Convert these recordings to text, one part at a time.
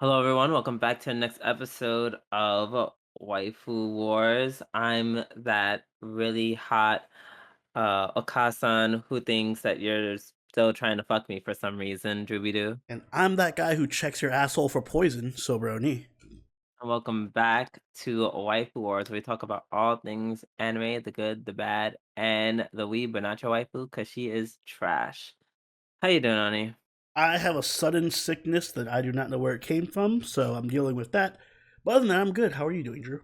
Hello, everyone. Welcome back to the next episode of Waifu Wars. I'm that really hot Okasan who thinks that you're still trying to fuck me for some reason, Drooby-Doo. And I'm that guy who checks your asshole for poison, Sobroni. And welcome back to Waifu Wars, where we talk about all things anime, the good, the bad, and the weeb, but not your waifu, because she is trash. How you doing, Ani? I have a sudden sickness that I do not know where it came from, so I'm dealing with that. But other than that, I'm good. How are you doing, Drew?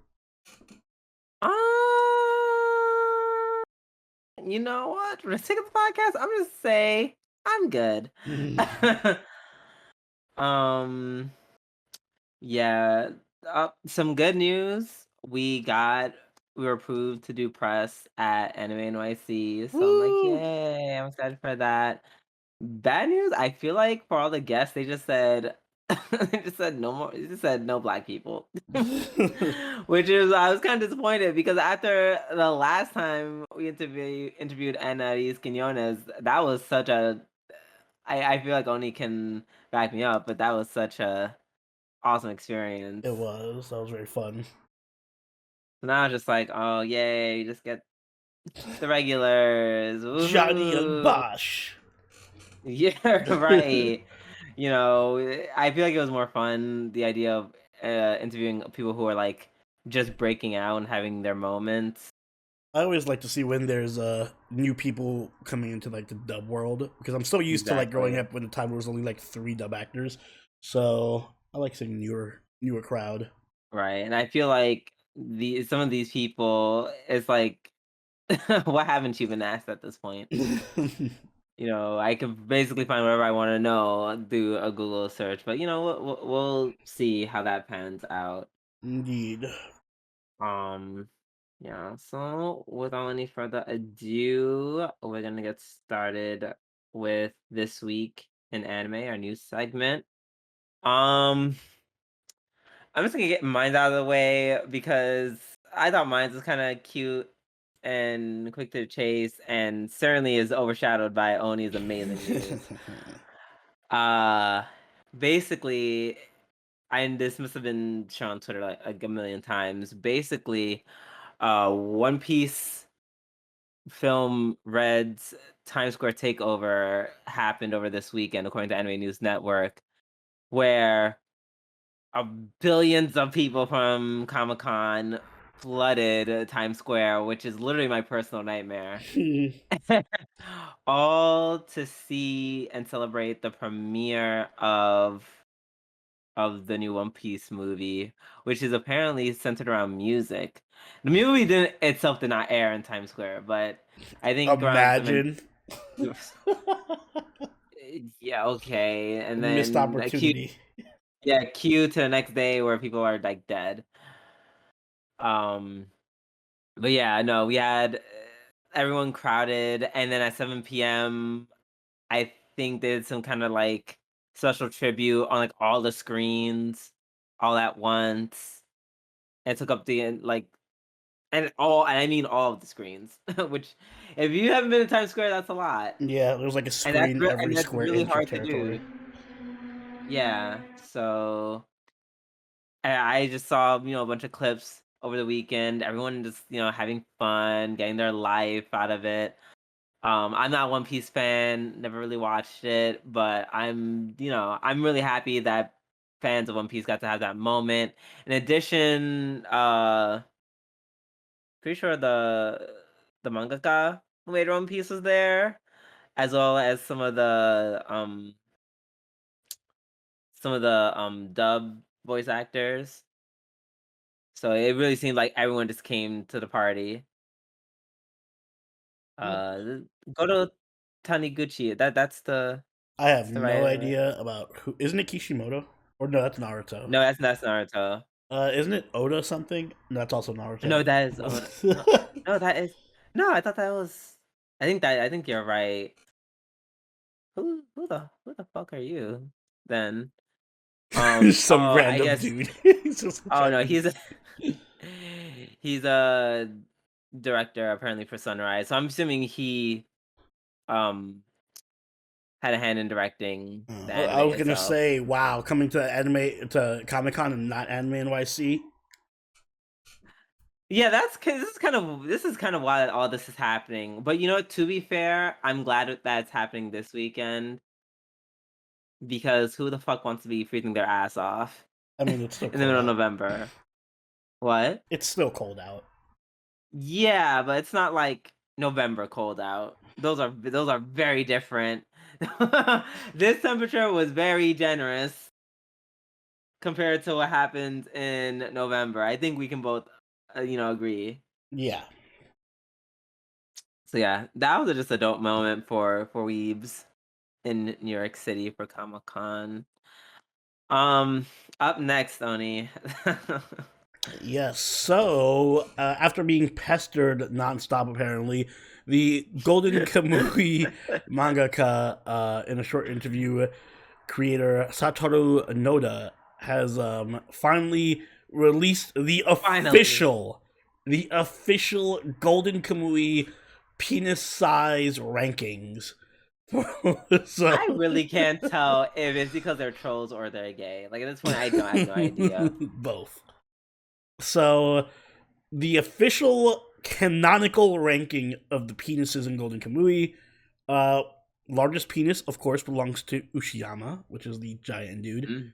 Uh, you know what? For the sake of the podcast, I'm just say I'm good. um, yeah. Some good news. We were approved to do press at Anime NYC, so I'm like, Woo! yay! I'm excited for that. Bad news. I feel like for all the guests, they just said they just said no more. They just said no black people, which is I was kind of disappointed because after the last time we interviewed Annalise Quinones, that was such a I feel like Oni can back me up, but that was such a awesome experience. It was. That was very fun. So now it's just like, oh yay, just get the regulars. Johnny Young Woohoo. Bosch. Yeah, right. I feel like it was more fun, the idea of interviewing people who are like just breaking out and having their moments. I always like to see when there's new people coming into like the dub world because I'm so used to like growing Exactly. up when the time there was only like 3 dub actors. So I like seeing newer crowd. Right. And I feel like some of these people it's like what haven't you been asked at this point? I could basically find whatever I want to know through a Google search, but we'll see how that pans out. Indeed. Um, yeah, so without any further ado, we're gonna get started with this week in anime, our new segment. Um, I'm just gonna get mine out of the way because I thought mine was kind of cute and quick to the chase, and certainly is overshadowed by Oni's amazing news. Uh, basically, and this must have been shown on Twitter like a million times. Basically, One Piece film Red's Times Square takeover happened over this weekend, according to Anime News Network, where billions of people from Comic Con flooded Times Square, which is literally my personal nightmare. All to see and celebrate the premiere of the new One Piece movie, which is apparently centered around music. The movie did not air in Times Square, but I think around Imagine. yeah, okay. And Missed then opportunity. cue to the next day where people are like dead. Um but yeah, no, we had everyone crowded, and then at 7 p.m. I think they did some kind of like special tribute on like all the screens all at once. And took up and I mean all of the screens, which if you haven't been to Times Square, that's a lot. Yeah, there's like a screen And every that's square really inch of hard to territory. do. Yeah. So I just saw, a bunch of clips over the weekend. Everyone just, having fun, getting their life out of it. I'm not a One Piece fan, never really watched it, but I'm really happy that fans of One Piece got to have that moment. In addition, pretty sure the mangaka who made One Piece was there, as well as some of the dub voice actors. So it really seemed like everyone just came to the party. Yep. Uh, go to Taniguchi. That's the I that's have the no right. idea about who. Isn't it Kishimoto? Or no, that's Naruto. No, that's Naruto. Isn't it Oda something? No, that's also Naruto. No, that is no, no, that is no. I thought that was. I think you're right. Who the fuck are you then? Some Oh, I random guess. dude. He's just a Oh no, Chinese. he's a director apparently for Sunrise. So I'm assuming he um had a hand in directing the anime I was gonna itself. say, wow, coming to anime to Comic Con and not Anime NYC. Yeah, this is kind of why all this is happening. But you know what? To be fair, I'm glad that it's happening this weekend because who the fuck wants to be freezing their ass off I mean, it's still in the cold middle of out. November? What? It's still cold out. Yeah, but it's not like November cold out. Those are very different. This temperature was very generous compared to what happened in November. I think we can both, agree. Yeah. So yeah, that was just a dope moment for weebs in New York City for Comic Con. Um, Up next, Oni. Yes. So, after being pestered nonstop, apparently, the Golden Kamui mangaka, in a short interview, creator Satoru Noda has finally released Finally, the official Golden Kamui penis size rankings. So, I really can't tell if it's because they're trolls or they're gay. Like at this point, I have no idea. both. So the official canonical ranking of the penises in Golden Kamui. Uh, Largest penis, of course, belongs to Ushiyama, which is the giant dude.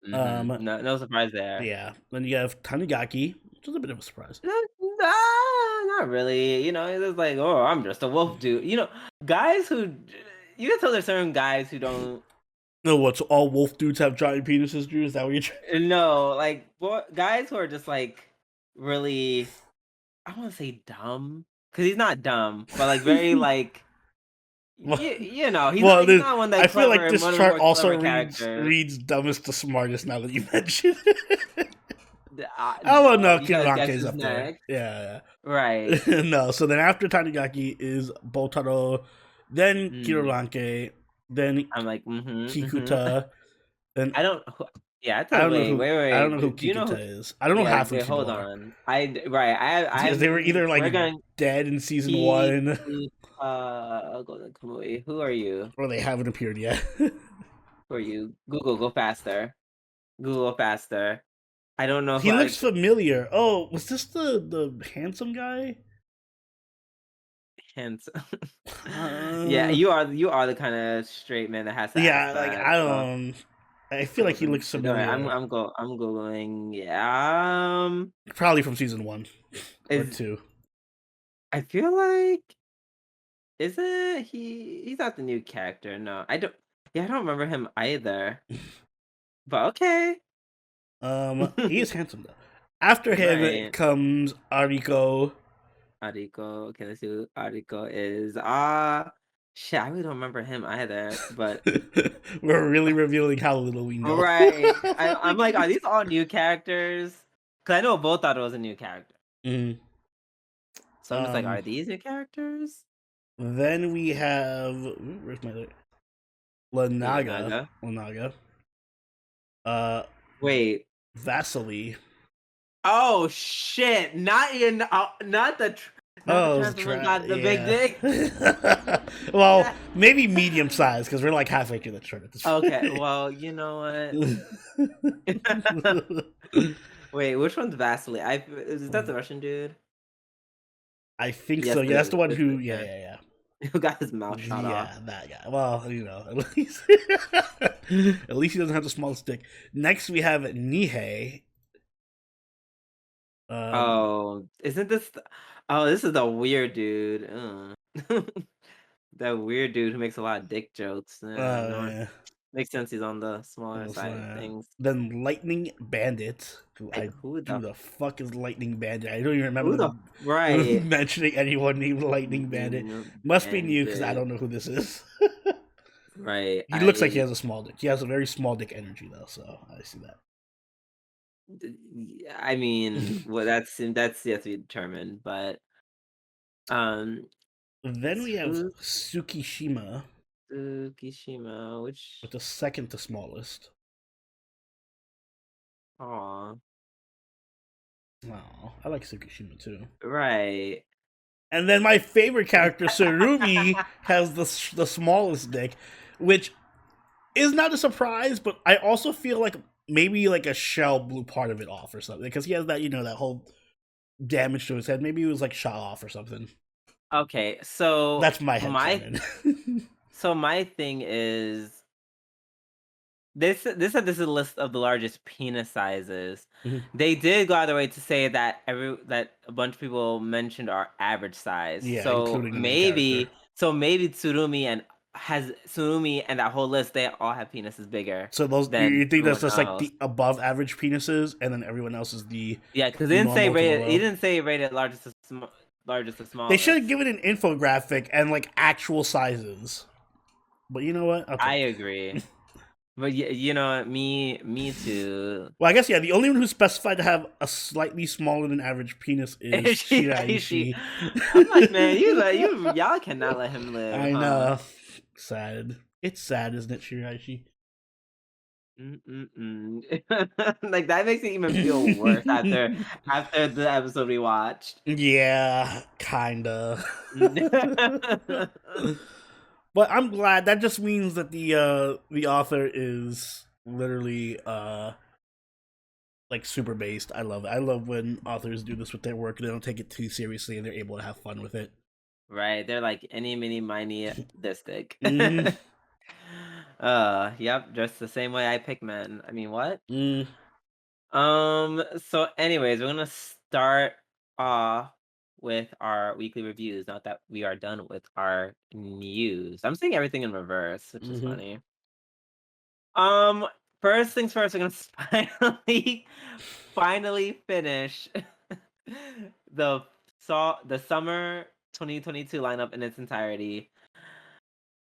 Mm, Um, No, no surprise there. yeah. Then you have Tanigaki, which is a bit of a surprise. No, not really. It's just like, oh, I'm just a wolf dude. Guys who you can tell there's certain guys who don't No, what's all wolf dudes have giant penises, Drew? Is that what you're trying? know, like guys who are just like really, I want to say dumb because he's not dumb, but like very like Well, he's not well, he's not I feel like this one of the chart more also clever characters. reads dumbest to smartest. Now that you mention it. Oh well, No, no, you gotta guess Kiranke's who's up there. next, Yeah, right? yeah. No, so then after Tanigaki is Botaro, then Mm, Kiranke, then I'm like, Kikuta, then I don't. Yeah, I thought. Wait, wait, I don't wait. know who Do you know who? Kikuta is. I don't know Yeah, half of wait, these people hold are. on. Because they were either like We're going dead in season to one, Golden Kamui. Who are you? or they haven't appeared yet. Who are you? Google, go faster. Google faster. I don't know who He looks I familiar. Oh, was this the handsome guy? hint. Yeah, Uh, you are the kind of straight man that has to ask yeah, like that. I So don't. I feel like he Golden. looks All right, familiar. I'm googling. Yeah. Probably from season one or Is two. I feel like isn't he's not the new character. No, I don't. Yeah, I don't remember him either. But okay. He is handsome though. After him Right. comes Ariko. Ariko. Okay, let's see who Ariko is. Shit, I really don't remember him either. But We're really revealing how little we know. right. I'm like, are these all new characters? Because I know Botaro was a new character. Mm. So I'm just like, Um, are these new characters? then we have where's my Lanaga. Lanaga. Lanaga. Uh, Wait. Vasily. Oh shit! Not the Oh, Transformer got the big yeah. dick. Well, maybe medium size because we're like halfway through the chart at this Okay, point. well, you know what? Wait, which one's Vasily? Is that the Russian dude? I think so. Yes, Yeah, that's the one who. Yeah, yeah. yeah, Who got his mouth yeah. shot off? Yeah, that guy. Well, at least at least he doesn't have the smallest stick. Next, we have Nihei. Um. Oh, isn't this? Oh, this is the weird dude. That weird dude who makes a lot of dick jokes. No, Yeah. makes sense. He's on the smaller side of things. Then Lightning Bandit, who Like who the fuck is Lightning Bandit? I don't even remember who the them right mentioning anyone named Lightning Bandit. Must be new because I bandit? don't know who this is. Right. He looks like he has a small dick. He has a very small dick energy though, so I see I mean, that. well, that's yet to be determined, but um, Then we have who's Tsukishima Tsukishima? with Which the second to smallest. aw, Wow, I like Tsukishima too. right. And then my favorite character, Surumi, has the smallest dick which is not a surprise, but I also feel like maybe like a shell blew part of it off or something because he has that that whole damage to his head. Maybe it was like shot off or something. Okay, so That's my head my canon. my thing is this is a list of the largest penis sizes. Mhm. They did go out of their way to say that that a bunch of people mentioned are average size. Yeah, including the main character. So maybe Tsurumi and that whole list, they all have penises bigger So those than you think that's everyone just like else. the above average penises, and then everyone else is the Yeah, because normal to he below. didn't say rated largest to They should have smallest. given an infographic and like actual sizes. But you know what? I Okay. agree. But you know what? Me too. Well, I guess yeah. The only one who specified to have a slightly smaller than average penis is She, Shiraishi. I'm like, man, y'all cannot let him live, I huh? know. Sad. It's sad, isn't it, Shiraishi? Mm-mm-mm. Like that makes it even feel worse after the episode we watched. Yeah, kinda. But I'm glad. That just means that the author is literally like super based. I love it. I love when authors do this with their work. They don't take it too seriously and they're able to have fun with it. Right? They're like any, mini, miny, this big. Mm, Yep, just the same way I pick men. I mean, what? mm, So anyways, we're gonna start off with our weekly reviews. Not that we are done with our news. I'm saying everything in reverse, which is mm-hmm. funny. Um, First things first, we're gonna finally finish the summer 2022 lineup in its entirety.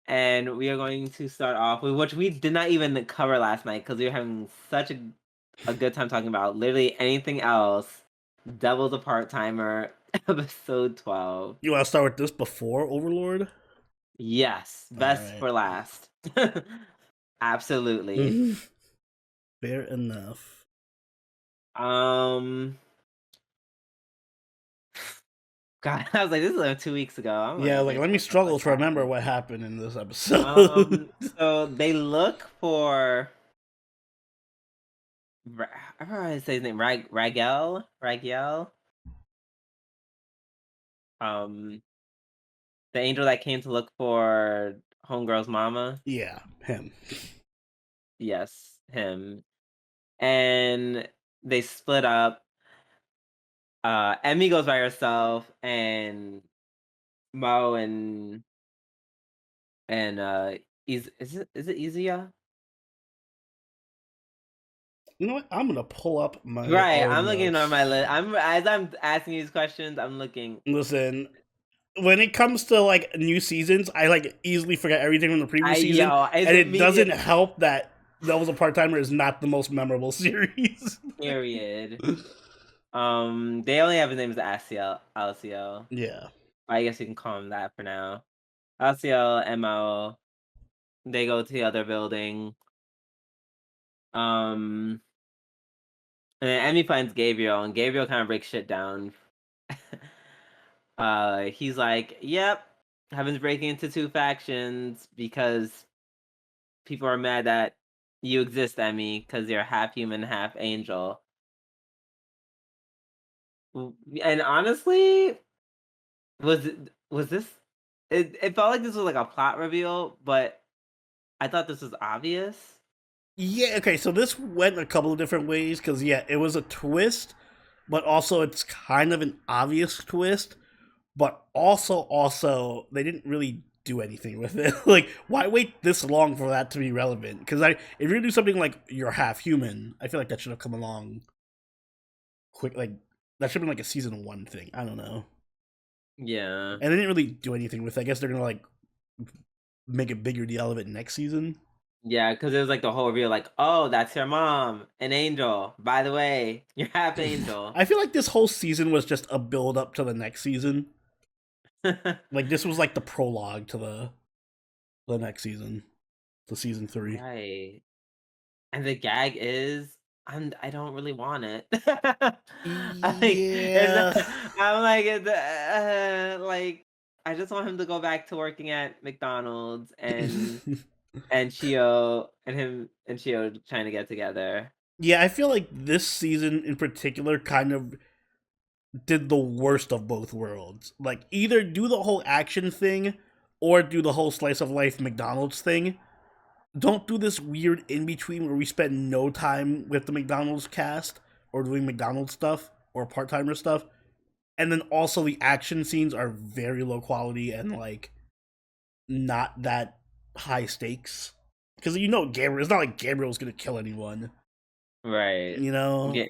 And we are going to start off with which we did not even cover last night because we were having such a good time talking about literally anything else. Devil's a part timer, episode 12. You want to start with this before Overlord? Yes, All best right. for last. Absolutely. Mhm. Fair enough. Um, God, I was like, this is like 2 weeks ago. I'm Yeah, like, like wait, let me what the fuck struggle to remember happened? what happened in this episode. So they look for I don't know how to say his name. Raguel. Um, the angel that came to look for Homegirl's mama. Yeah, him. Yes, him. And they split up. Emmy goes by herself, and Mo and is it Izuya? You know what? I'm gonna pull up my Right, own I'm looking on my notes. list. I'm asking these questions. I'm looking. Listen, when it comes to like new seasons, I like easily forget everything from the previous season, It's and it doesn't immediate help that Devils a Part Timer is not the most memorable series. period. They only have his name as Alciel. Yeah. I guess you can call him that for now. Alciel, Mo. They go to the other building. Um, and then Emmy finds Gabriel, and Gabriel kind of breaks shit down. He's like, "Yep, Heaven's breaking into two factions because people are mad that you exist, Emmy, because you're half human, half angel." And honestly, was this? It felt like this was like a plot reveal, but I thought this was obvious. Yeah, okay, so this went a couple of different ways because, yeah, it was a twist, but also it's kind of an obvious twist, but also, they didn't really do anything with it. Like, why wait this long for that to be relevant? Because if you do something like you're half human, I feel like that should have come along quick. Like, that should have been like a season one thing. I don't know. Yeah. And they didn't really do anything with it. I guess they're gonna like make a bigger deal of it next season. Yeah, because it was like the whole reveal, like, oh, that's your mom, an angel. By the way, you're half angel. I feel like this whole season was just a build up to the next season. Like this was like the prologue to the next season, to season 3. Right. And the gag is, I don't really want it. Like, Yeah. I'm like, like, I just want him to go back to working at McDonald's and and Chio and him and Chio trying to get together. Yeah, I feel like this season in particular kind of did the worst of both worlds. Like, either do the whole action thing or do the whole slice of life McDonald's thing. Don't do this weird in between where we spend no time with the McDonald's cast or doing McDonald's stuff or part timer stuff. And then also the action scenes are very low quality and like not that high stakes. Because you know Gabriel, it's not like Gabriel's gonna kill anyone. Right. You know, Yeah.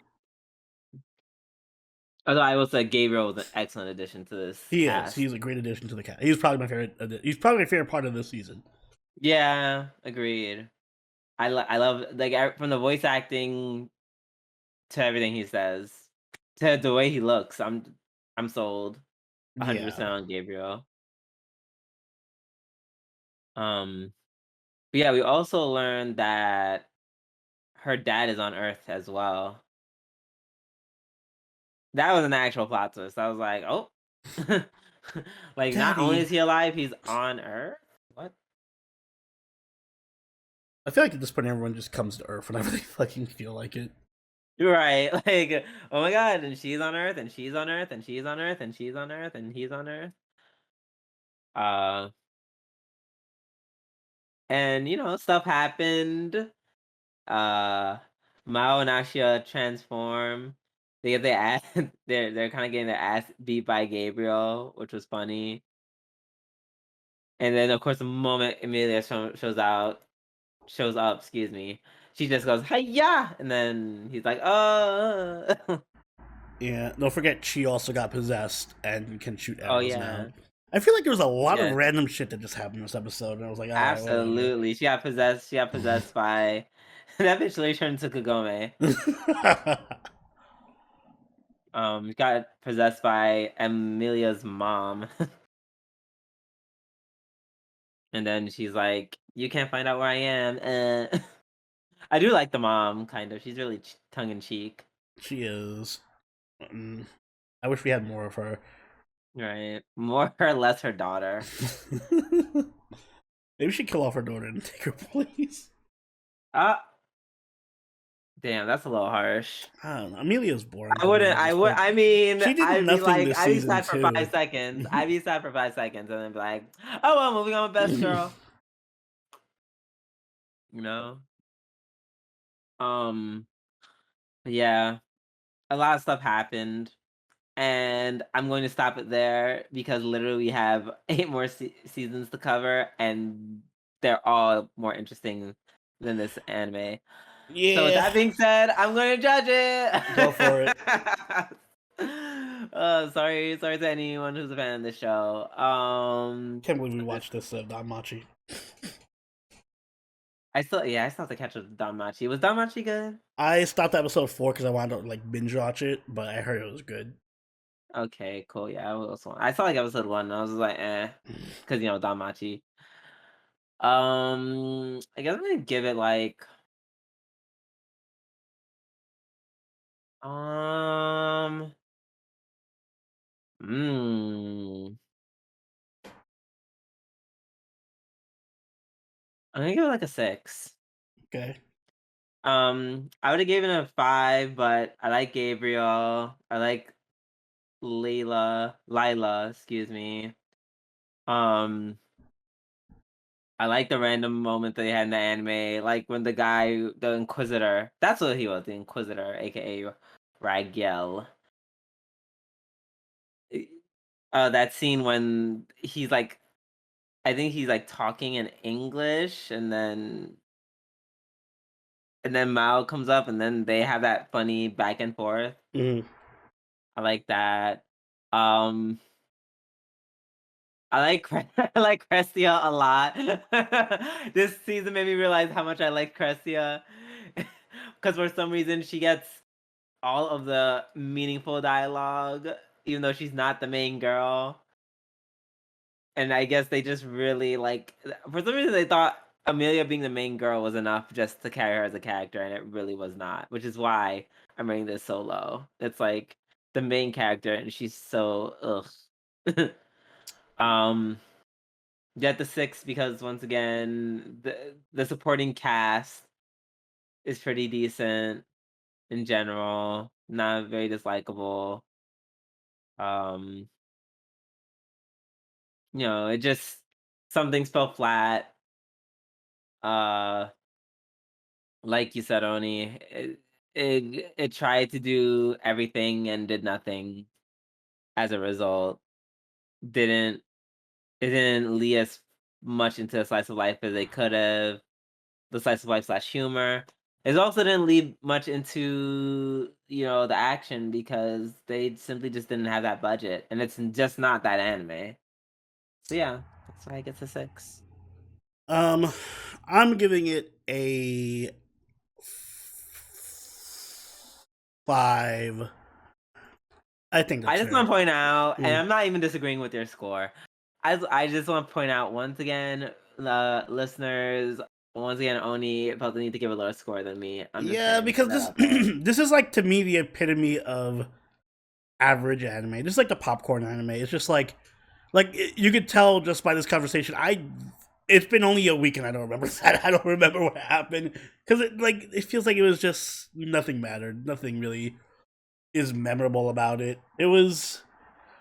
Although I will say Gabriel was an excellent addition to this he is. cast. He's a great addition to the cast. He's probably my favorite. He's probably my favorite part of this season. Yeah, agreed. I love like from the voice acting to everything he says to the way he looks. I'm sold 100% Yeah. on Gabriel. Um, but yeah, we also learned that her dad is on Earth as well. That was an actual plot twist. I was like, oh, like not only Daddy. is he alive, he's on Earth. What? I feel like at this point everyone just comes to Earth whenever they fucking feel like it. You're right. Like, oh my god, and she's on Earth, and she's on Earth, and she's on Earth, and she's on Earth, and he's on Earth. Uh, and stuff happened. Uh, Mao and Ashia transform. They get their ass. They're kind of getting their ass beat by Gabriel, which was funny. And then, of course, the moment Emilia shows up, excuse me, she just goes, "Hiya!" And then he's like, "Oh, Yeah. Don't forget, she also got possessed and can shoot oh arrows now. yeah, I feel like there was a lot of yeah, random shit that just happened in this episode, and I was like, all right, whatever. absolutely." She got possessed. She got possessed by that bitch. Literally turned into Kagome. Got possessed by Emilia's mom, and then she's like, "You can't find out where I am." I do like the mom, kind of. She's really tongue in cheek, She is. I wish we had more of her. right? More or less her daughter. Maybe we should kill off her daughter and take her place. Ah, damn, that's a little harsh. I don't know. Amelia's boring I to me wouldn't. at I this would. point. I mean, She did nothing this I'd be season sad for five too. seconds. I'd be sad for 5 seconds, and then be like, "Oh well, moving on with best girl." You know. Um. Yeah, a lot of stuff happened, and I'm going to stop it there because literally we have 8 more seasons to cover, and they're all more interesting than this anime. So with Yeah, that being said, I'm going to judge go for it. it. Sorry to anyone who's a fan of the show. Can't believe we watched this Danmachi. I still have to catch up with Danmachi. Was Danmachi good? I stopped at episode 4 because I wanted to like binge watch it, but I heard it was good. Okay, cool. Yeah, I saw like episode 1, and I was like, eh, because Danmachi. I guess I'm gonna give it like um, mm, I'm gonna give it like a 6. Okay. I would have given it a 5, but I like Gabriel. I like Lila, excuse me. Um, I like the random moment they had in the anime, like when the Inquisitor, that's what he was, the Inquisitor, aka Ragiel. Eh, that scene when he's like, I think he's like talking in English, and then Mao comes up, and then they have that funny back and forth. Mhm. I like that. Um, I like I like Crestia a lot. This season made me realize how much I like Crestia, because for some reason she gets all of the meaningful dialogue, even though she's not the main girl. And I guess they just really like, for some reason they thought Amelia being the main girl was enough just to carry her as a character, and it really was not, which is why I'm rating this so low. It's like the main character, and she's so ugh. um Get the 6 because once again, the supporting cast is pretty decent in general, not very dislikable. Um, it just some things fell flat. Uh, like you said, Oni, it tried to do everything and did nothing as a result. Didn't It didn't lead us much into a slice of life as they could have. The slice of life slash humor. It also didn't lead much into the action because they simply just didn't have that budget, and it's just not that anime. So yeah, that's why it gets a 6. Um, I'm giving it a 5. I think I that's just want fair. to point out, and Mm. I'm not even disagreeing with your score. I just want to point out once again, the listeners, once again, Oni felt the need to give a lower score than me. I'm just Yeah, saying, put because that this out there. this is like to me the epitome of average anime. This is like the popcorn anime. It's just you could tell just by this conversation. It's been only a week and I don't remember that. I don't remember what happened because it feels like it was just nothing mattered. Nothing really is memorable about it. It was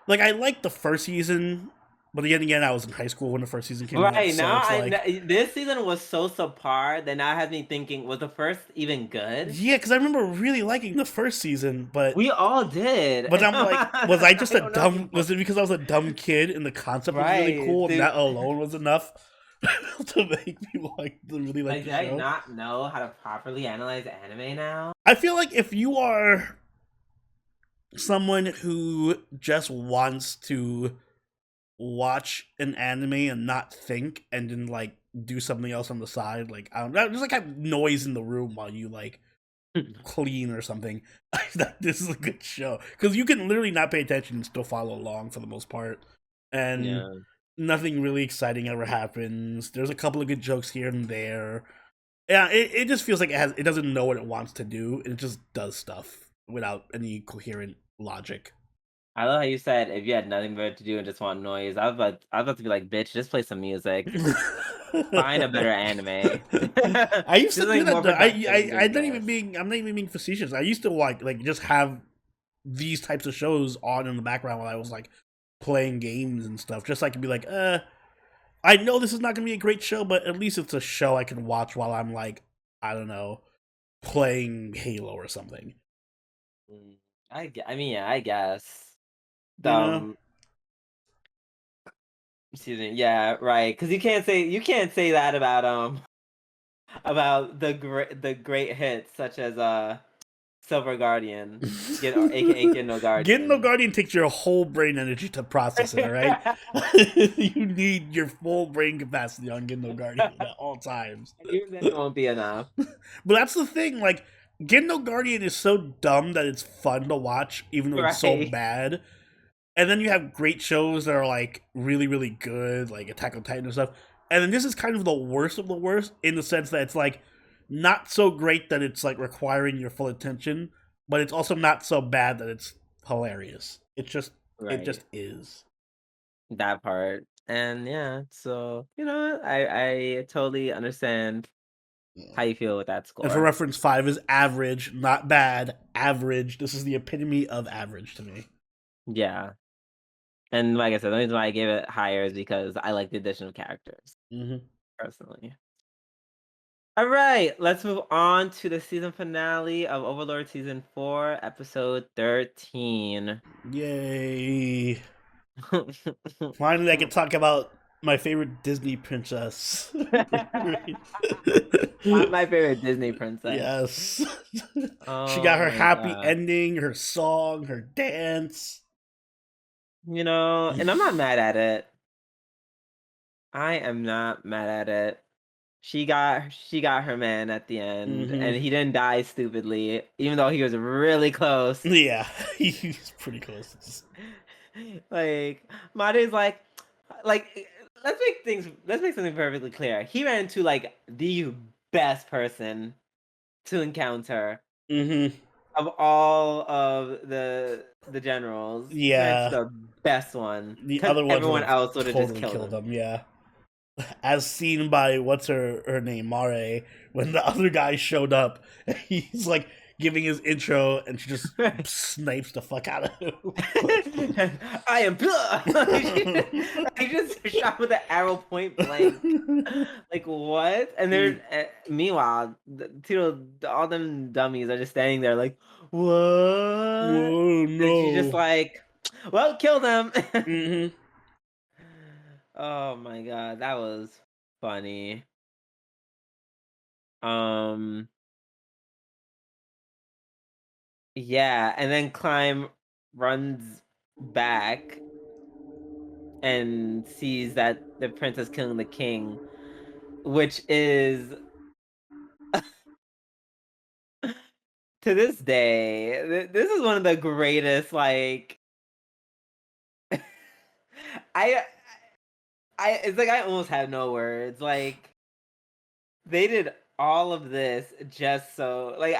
like I liked the first season, but yet again I was in high school when the first season came out, Right so now, it's like this season was so subpar that now it has me thinking: was the first even good? yeah, because I remember really liking the first season, We all did. but I'm like, was I I just a don't know dumb? anymore. Was it because I was a dumb kid and the concept was really Right, cool and dude. that alone was enough to make me really like Like, the did I show? not know how to properly analyze anime now? I feel like if you are someone who just wants to watch an anime and not think and then do something else on the side, like I don't know, just have noise in the room while you clean or something. This is a good show because you can literally not pay attention and still follow along for the most part, and Yeah, nothing really exciting ever happens. There's a couple of good jokes here and there. Yeah, it just feels like it doesn't know what it wants to do, and it just does stuff without any coherent logic. I love how you said if you had nothing better to do and just want noise. I was about to be like, bitch, just play some music. Find a better anime. I used Do to do something that more though. productive than doing this. I'm not even being facetious. I used to just have these types of shows on in the background while I was playing games and stuff. Just so I could be like, I know this is not gonna be a great show, but at least it's a show I can watch while I'm I don't know, playing Halo or something. Mm, I mean, yeah, I guess. You know? Um, Excuse me. Yeah, right. Because you can't say that about the great hits such as Silver Guardian, aka Get No Getting no Guardian. Guardian takes your whole brain energy to process it, alright? You need your full brain capacity on Getting no Guardian at all times. Even then, it won't be enough. But that's the thing, Get No Guardian is so dumb that it's fun to watch, even though it's so Right. bad. And then you have great shows that are really, really good, like Attack on Titan and stuff. And then this is kind of the worst of the worst in the sense that it's not so great that it's requiring your full attention, but it's also not so bad that it's hilarious. It just Right. is. That part. And yeah, so I totally understand Yeah. how you feel with that And for score. reference, 5 is average, not bad. Average. This is the epitome of average to me. Yeah. And like I said, the reason why I gave it higher is because I like the addition of characters, Hmm. personally. All right, let's move on to the season finale of Overlord Season 4, Episode 13. Yay! Finally, I can talk about my favorite Disney princess. Not my favorite Disney princess. Yes. She got Oh her my happy god. ending, her song, her dance. And I'm not mad at it. I am not mad at it. She got her man at the end, Hmm. and he didn't die stupidly, even though he was really close. Yeah, he's pretty close. Like Made's like let's make something perfectly clear. He ran into like the best person to encounter Hmm. of all of the generals. He ran into Yeah, the best one the because other ones would everyone have else would have just totally killed killed him. him. Yeah. as seen by what's her name, Mare, when the other guy showed up, he's like giving his intro, and she just snipes the fuck out of I am I just shot with an arrow point blank. him. Like what? And they're meanwhile, all them dummies are just standing there like, what? Whoa, And she's just no. like, well, kill them. Hmm. Oh my god, that was funny. Um, yeah, and then Climb runs back and sees that the princess killing the king, which is to this day, this is one of the greatest. Like, I, it's like I almost have no words. Like, they did all of this just so. Like,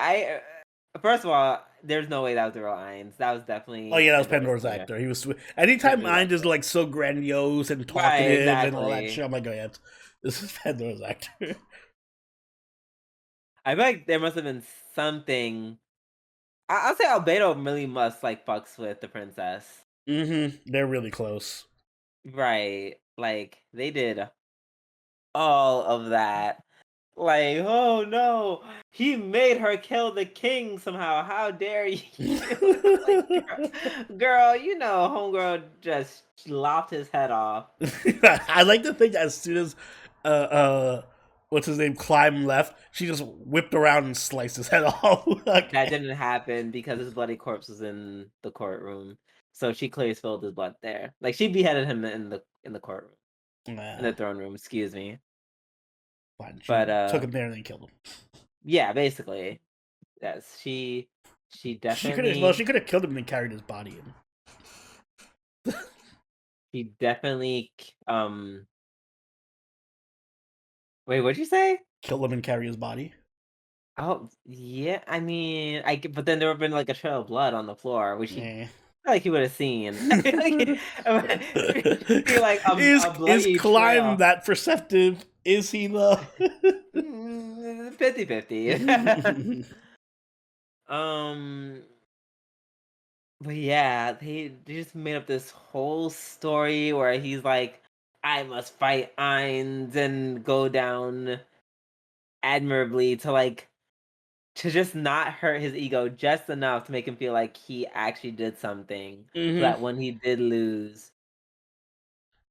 first of all, there's no way that was the real Ainz. That was Oh definitely yeah, that was Pandora's Pandora's player. actor. He was anytime Pandora's Mind is actor. like so grandiose and Right, talkative and all that exactly. shit. I'm like, oh yeah, this is Pandora's actor. I feel like there must have been something. I'll say Albedo really must like fucks with the princess. They're really close. Right. Like they did all of that. Like, oh no, he made her kill the king somehow. How dare you? Like, girl, you know, homegirl just lopped his head off. I like to think as soon as uh uh what's his name, Climb left, she just whipped around and sliced his head off. Like, That didn't happen because his bloody corpse was in the courtroom. So she clearly spilled his blood there. Like she beheaded him in the courtroom, in nah, the throne room. Excuse me. fine. She But took him there and then killed him. yeah, basically, yes, she definitely She could have killed him and then carried his body in. she definitely wait, what'd you say? Kill him and carry his body. Oh yeah, I mean, but then there would have been like a trail of blood on the floor, which he Eh. I feel like he would have seen. I feel like be like is a is bloody Climb trail. that perceptive? Is he though? 50-50. um, but yeah, they just made up this whole story where he's like, I must fight Ainz and go down admirably to like to just not hurt his ego just enough to make him feel like he actually did something so Hmm. that when he did lose,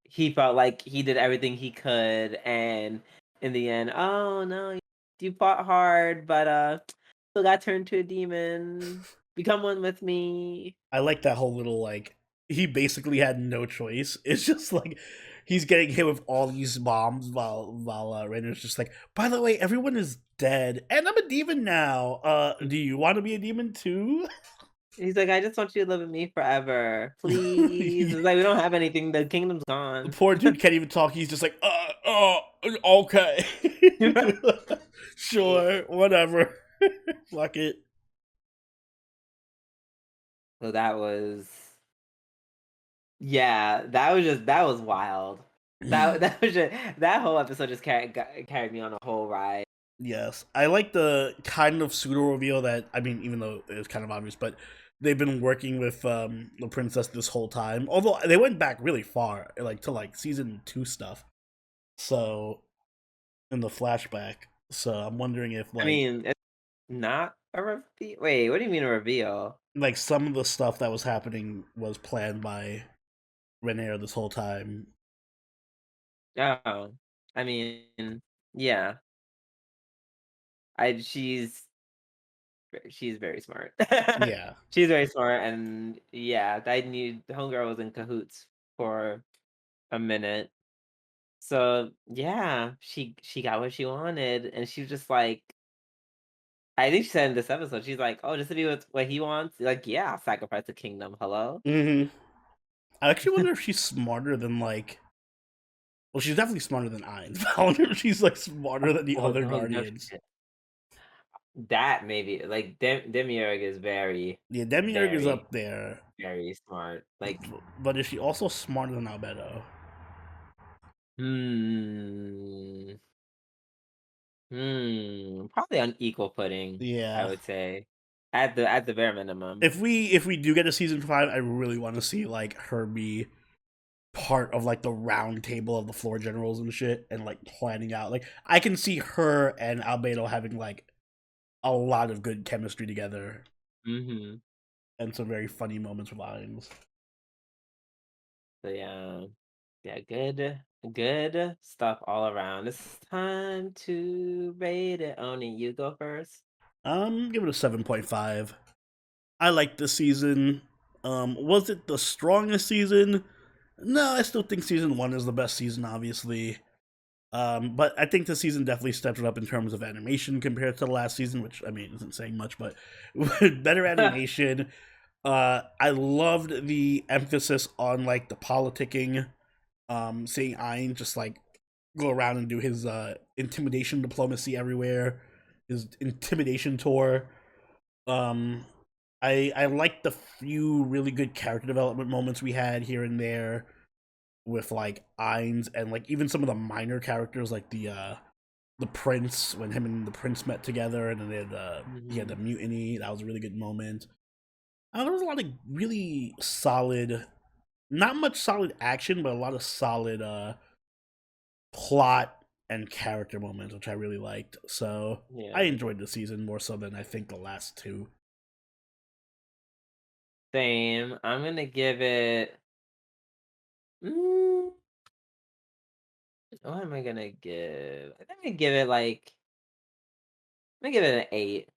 he felt like he did everything he could and in the end, oh no, you fought hard, but still got turned to a demon. Become one with me. I like that whole little like he basically had no choice. It's just like he's getting hit with all these bombs while Rainer's just like, by the way, everyone is dead and I'm a demon now. Do you want to be a demon too? He's like, I just want you to live with me forever. Please. It's like we don't have anything, the kingdom's The gone. poor dude can't even talk. He's just like, okay, sure, whatever, fuck it. So that was yeah, that was wild. That was just that whole episode just carried me on a whole ride. Yes, I like the kind of pseudo reveal that I mean, even though it's kind of obvious, but they've been working with the princess this whole time. Although they went back really far, like to like season 2 stuff. So in the flashback, so I'm wondering if I mean, it's not a reveal. Wait, what do you mean a reveal? like some of the stuff that was happening was planned by Rhaenyra this whole time. Oh, I mean, yeah. I she's very smart. Yeah. She's very smart, and yeah, I knew the homegirl was in cahoots for a minute. So yeah, she got what she wanted, and she was just like, I think she said in this episode, she's like, "Oh, just to be with what he wants." Like, yeah, I'll sacrifice the kingdom. Hello. Hmm. I actually wonder if she's smarter than like. Well, she's definitely smarter than Ainz. I wonder if she's like smarter than the Oh other no, no Guardians. shit. That maybe like Demiurge is very, Yeah, Demiurge is very, up there, very smart. Like but is she also smarter than Albedo? Hmm. Probably on equal footing, I Yeah. would say. At the bare minimum. If we do get a season 5, I really want to see like her be part of like the round table of the floor generals and shit and like planning out. Like I can see her and Albedo having like a lot of good chemistry together Mm-hmm. and some very funny moments with lines. So yeah. Yeah, good stuff all around. It's time to rate it. Oni, you go first. Give it a 7.5. I like this season. Was it the strongest season? No, I still think season 1 is the best season, obviously. But I think the season definitely stepped it up in terms of animation compared to the last season, which I mean isn't saying much, but better animation. I loved the emphasis on like the politicking. Seeing Ein just like go around and do his intimidation diplomacy everywhere, his intimidation tour. Um, I like the few really good character development moments we had here and there with like Ainz and like even some of the minor characters like the prince when him and the prince met together and then he had the Mhm. mutiny. That was a really good moment. There was a lot of really solid, not much solid action, but a lot of solid plot and character moments, which I really liked. So I Yeah. enjoyed the season more so than I think the last two. Same. I'm gonna give it. Mm, what am I gonna give? I think I'm gonna give it like. I'm gonna give it an 8.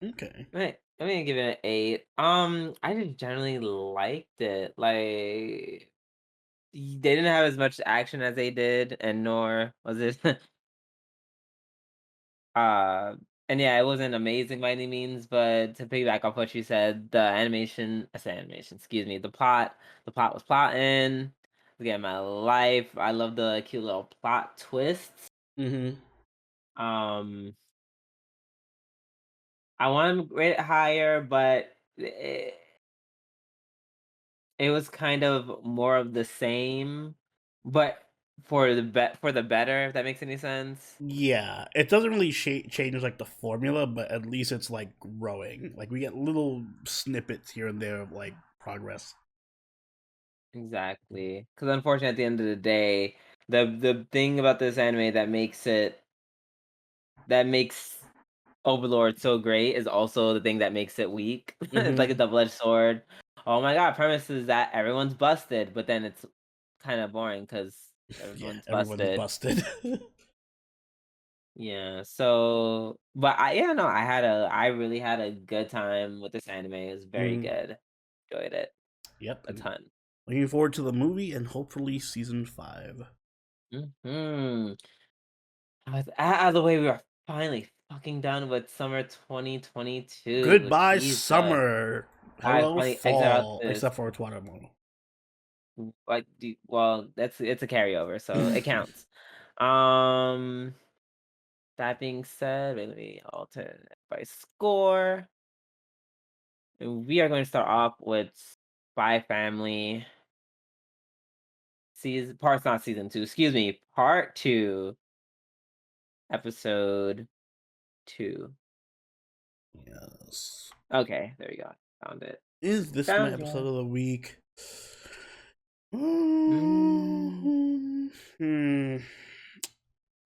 Okay. Right. I'm gonna give it an 8. I just generally liked it. Like they didn't have as much action as they did, and nor was it Uh, and yeah, it wasn't amazing by any means, but to piggyback off what you said, the animation, I said animation, excuse me, the plot was plotting. Again, my life. I love the cute little plot twists. Mm-hmm. Um, I want to rate it higher, but it was kind of more of the same, but for the better, if that makes any sense. Yeah, it doesn't really change like the formula, but at least it's like growing. Like we get little snippets here and there of like progress. Exactly. Because unfortunately, at the end of the day, the thing about this anime that makes Overlord so great is also the thing that makes it weak. It's like a Mm-hmm. double-edged sword. Oh my god, premise is that everyone's busted, but then it's kind of boring because Yeah, everyone's everyone's busted. busted. Yeah. So, but I really had a good time with this anime. It was very Mm, good. Enjoyed it yep. a And ton. looking forward to the movie and hopefully season 5. Hmm. Out of the way, we are finally fucking done with summer 2022. Goodbye, Jesus. summer. I Hello, finally exit out fall. this. Except for Utawarerumono. Like, well, it's a carryover, so it counts. Um, that being said, wait, let me alter it by score. And we are going to start off with Spy Family not season two, excuse me, part two, episode 2. Yes. Okay, there we go. Found it. Is this my Found episode it. of the week? Mm, Hmm. Hmm.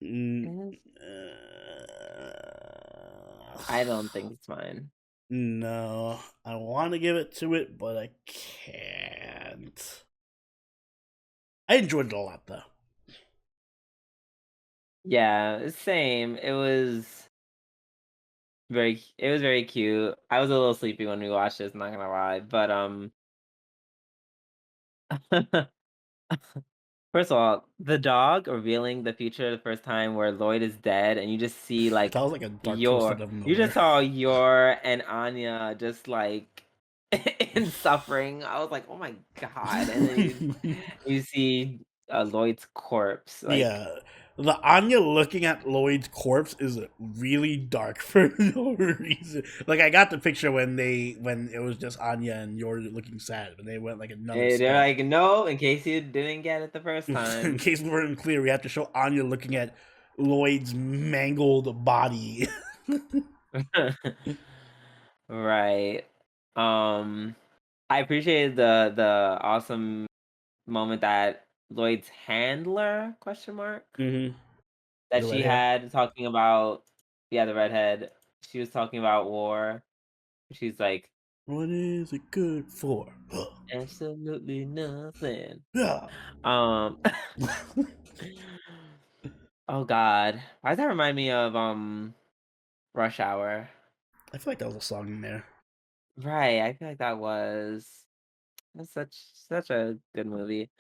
Mm, yes. uh, I don't think it's mine. no, I want to give it to it, but I can't. I enjoyed it a lot, though. Yeah, same. It was very cute. I was a little sleepy when we watched this, not gonna lie. But first of all, the dog revealing the future the first time where Lloyd is dead and you just see That like was like a dark twist your out of you just nowhere. saw your and Anya just like in suffering. I was like, "Oh my god." And then you see Lloyd's corpse like Yeah, The Anya looking at Lloyd's corpse is really dark for no reason. Like I got the picture when it was just Anya and Yor looking sad, but they went like another They're step. like, no, in case you didn't get it the first In time. case we weren't clear, we have to show Anya looking at Lloyd's mangled body. Right. Um, I appreciated the awesome moment that Lloyd's handler question mark Mm-hmm. that The red she hair. had talking about, yeah, the redhead. She was talking about war. She's like, What is it good for? absolutely nothing. Yeah. Um, oh God, why does that remind me of Rush Hour? I feel like that was a song in there. Right, I feel like that's such a good movie.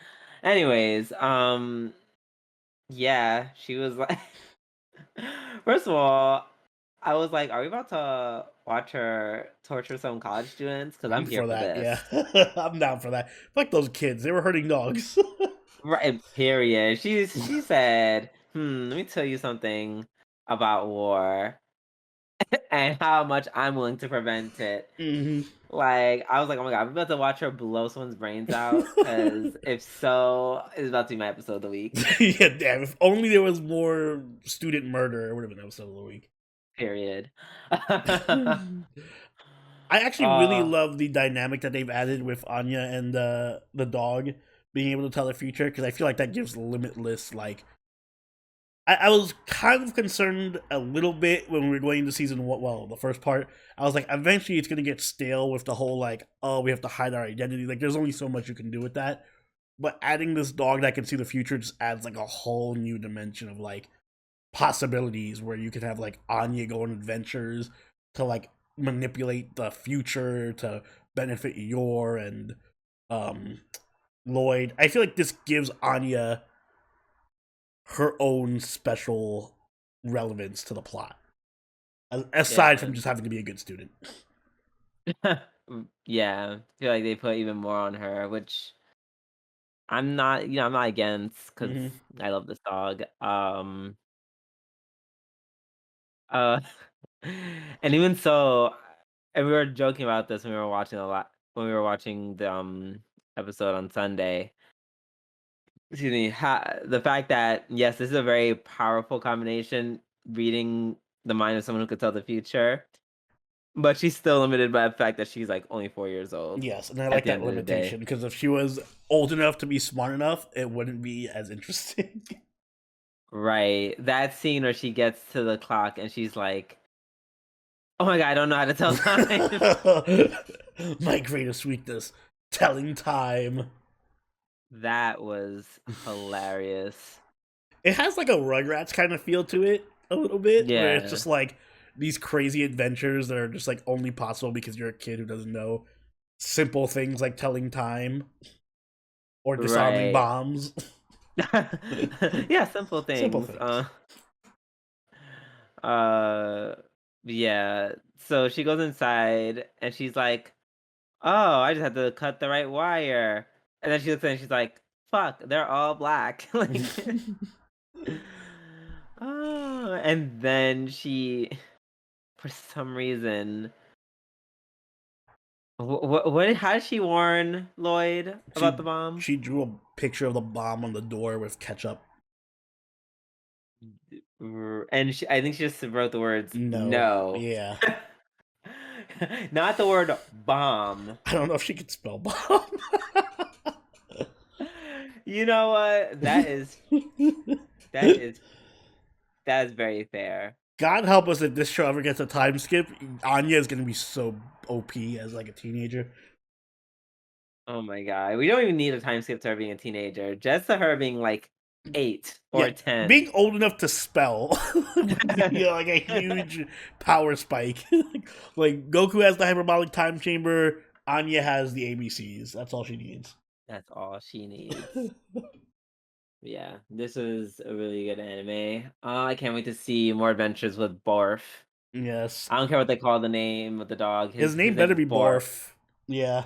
Anyways, yeah, she was like, first of all, I was like, are we about to watch her torture some college students? Because I'm I'm here for for that. Yeah, this. I'm down for that. Fuck those kids. They were hurting dogs. Right, period. She said, let me tell you something about war and how much I'm willing to prevent it. hmm Like, I was like, oh my God, I'm about to watch her blow someone's brains out. Because if so, it's about to be my episode of the week. Yeah, damn. If only there was more student murder, it would have been episode of the week. Period. I actually really uh, love the dynamic that they've added with Anya and the dog being able to tell the future because I feel like that gives limitless like. I was kind of concerned a little bit when we were going into season one. Well, the first part, I was like, eventually it's gonna get stale with the whole like, oh, we have to hide our identity. Like, there's only so much you can do with that. But adding this dog that can see the future just adds like a whole new dimension of like possibilities where you could have like Anya go on adventures to like manipulate the future to benefit Yor and um Lloyd. I feel like this gives Anya her own special relevance to the plot. Aside yeah. from just having to be a good student. Yeah. I feel like they put even more on her, which I'm not against because Mm-hmm. I love this dog. Uh, and even so, and we were joking about this when we were watching the episode on Sunday. Excuse me. The fact that yes, this is a very powerful combination, reading the mind of someone who could tell the future, but she's still limited by the fact that she's like only 4 years old. Yes, and I At like the that end of the day, limitation because if she was old enough to be smart enough, it wouldn't be as interesting. right? That scene where she gets to the clock and she's like, "Oh my God, I don't know how to tell time." My greatest weakness, telling time. That was hilarious. It has like a Rugrats kind of feel to it a little bit, where it's Yeah, just like these crazy adventures that are just like only possible because you're a kid who doesn't know simple things like telling time or disarming right. bombs. Yeah, simple Simple things. things. Uh, yeah. So she goes inside and she's like, "Oh, I just had to cut the right wire." And then she looks at it and she's like, "Fuck, they're all black." Like, oh, and then she, for some reason, what? How did she warn Lloyd about she the bomb? she drew a picture of the bomb on the door with ketchup. And I think she just wrote the words No. "no," Yeah. not the word "bomb." I don't know if she could spell bomb. You know what? That is that is very fair. God help us if this show ever gets a time skip. Anya is gonna be so OP as like a teenager. Oh my God. We don't even need a time skip to her being a teenager. Just to her being like 8 Yeah, or 10. being old enough to spell would be like a huge power spike. Like Goku has the hyperbolic time chamber. Anya has the ABCs. That's all she needs. That's all she needs. Yeah, this is a really good anime. I can't wait to see more adventures with Borf. Yes, I don't care what they call the name of the dog. his His name name better is be Borf. Borf. Yeah.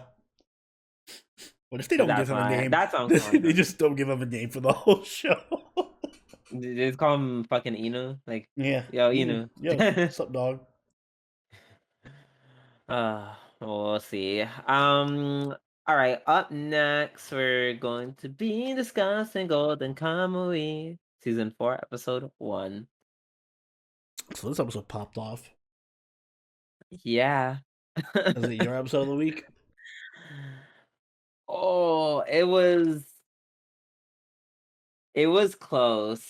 What if they So don't give him a name? that's what I'm calling They him. just don't give him a name for the whole show. They just call him fucking Inu. Like, Yeah. yo, Inu. Inu. Yo, what's up, dog? We'll see. All right. Up next, we're going to be discussing Golden Kamui, season 4, episode 1. So this episode popped off. Yeah. Is it your episode of the week? Oh, it was close.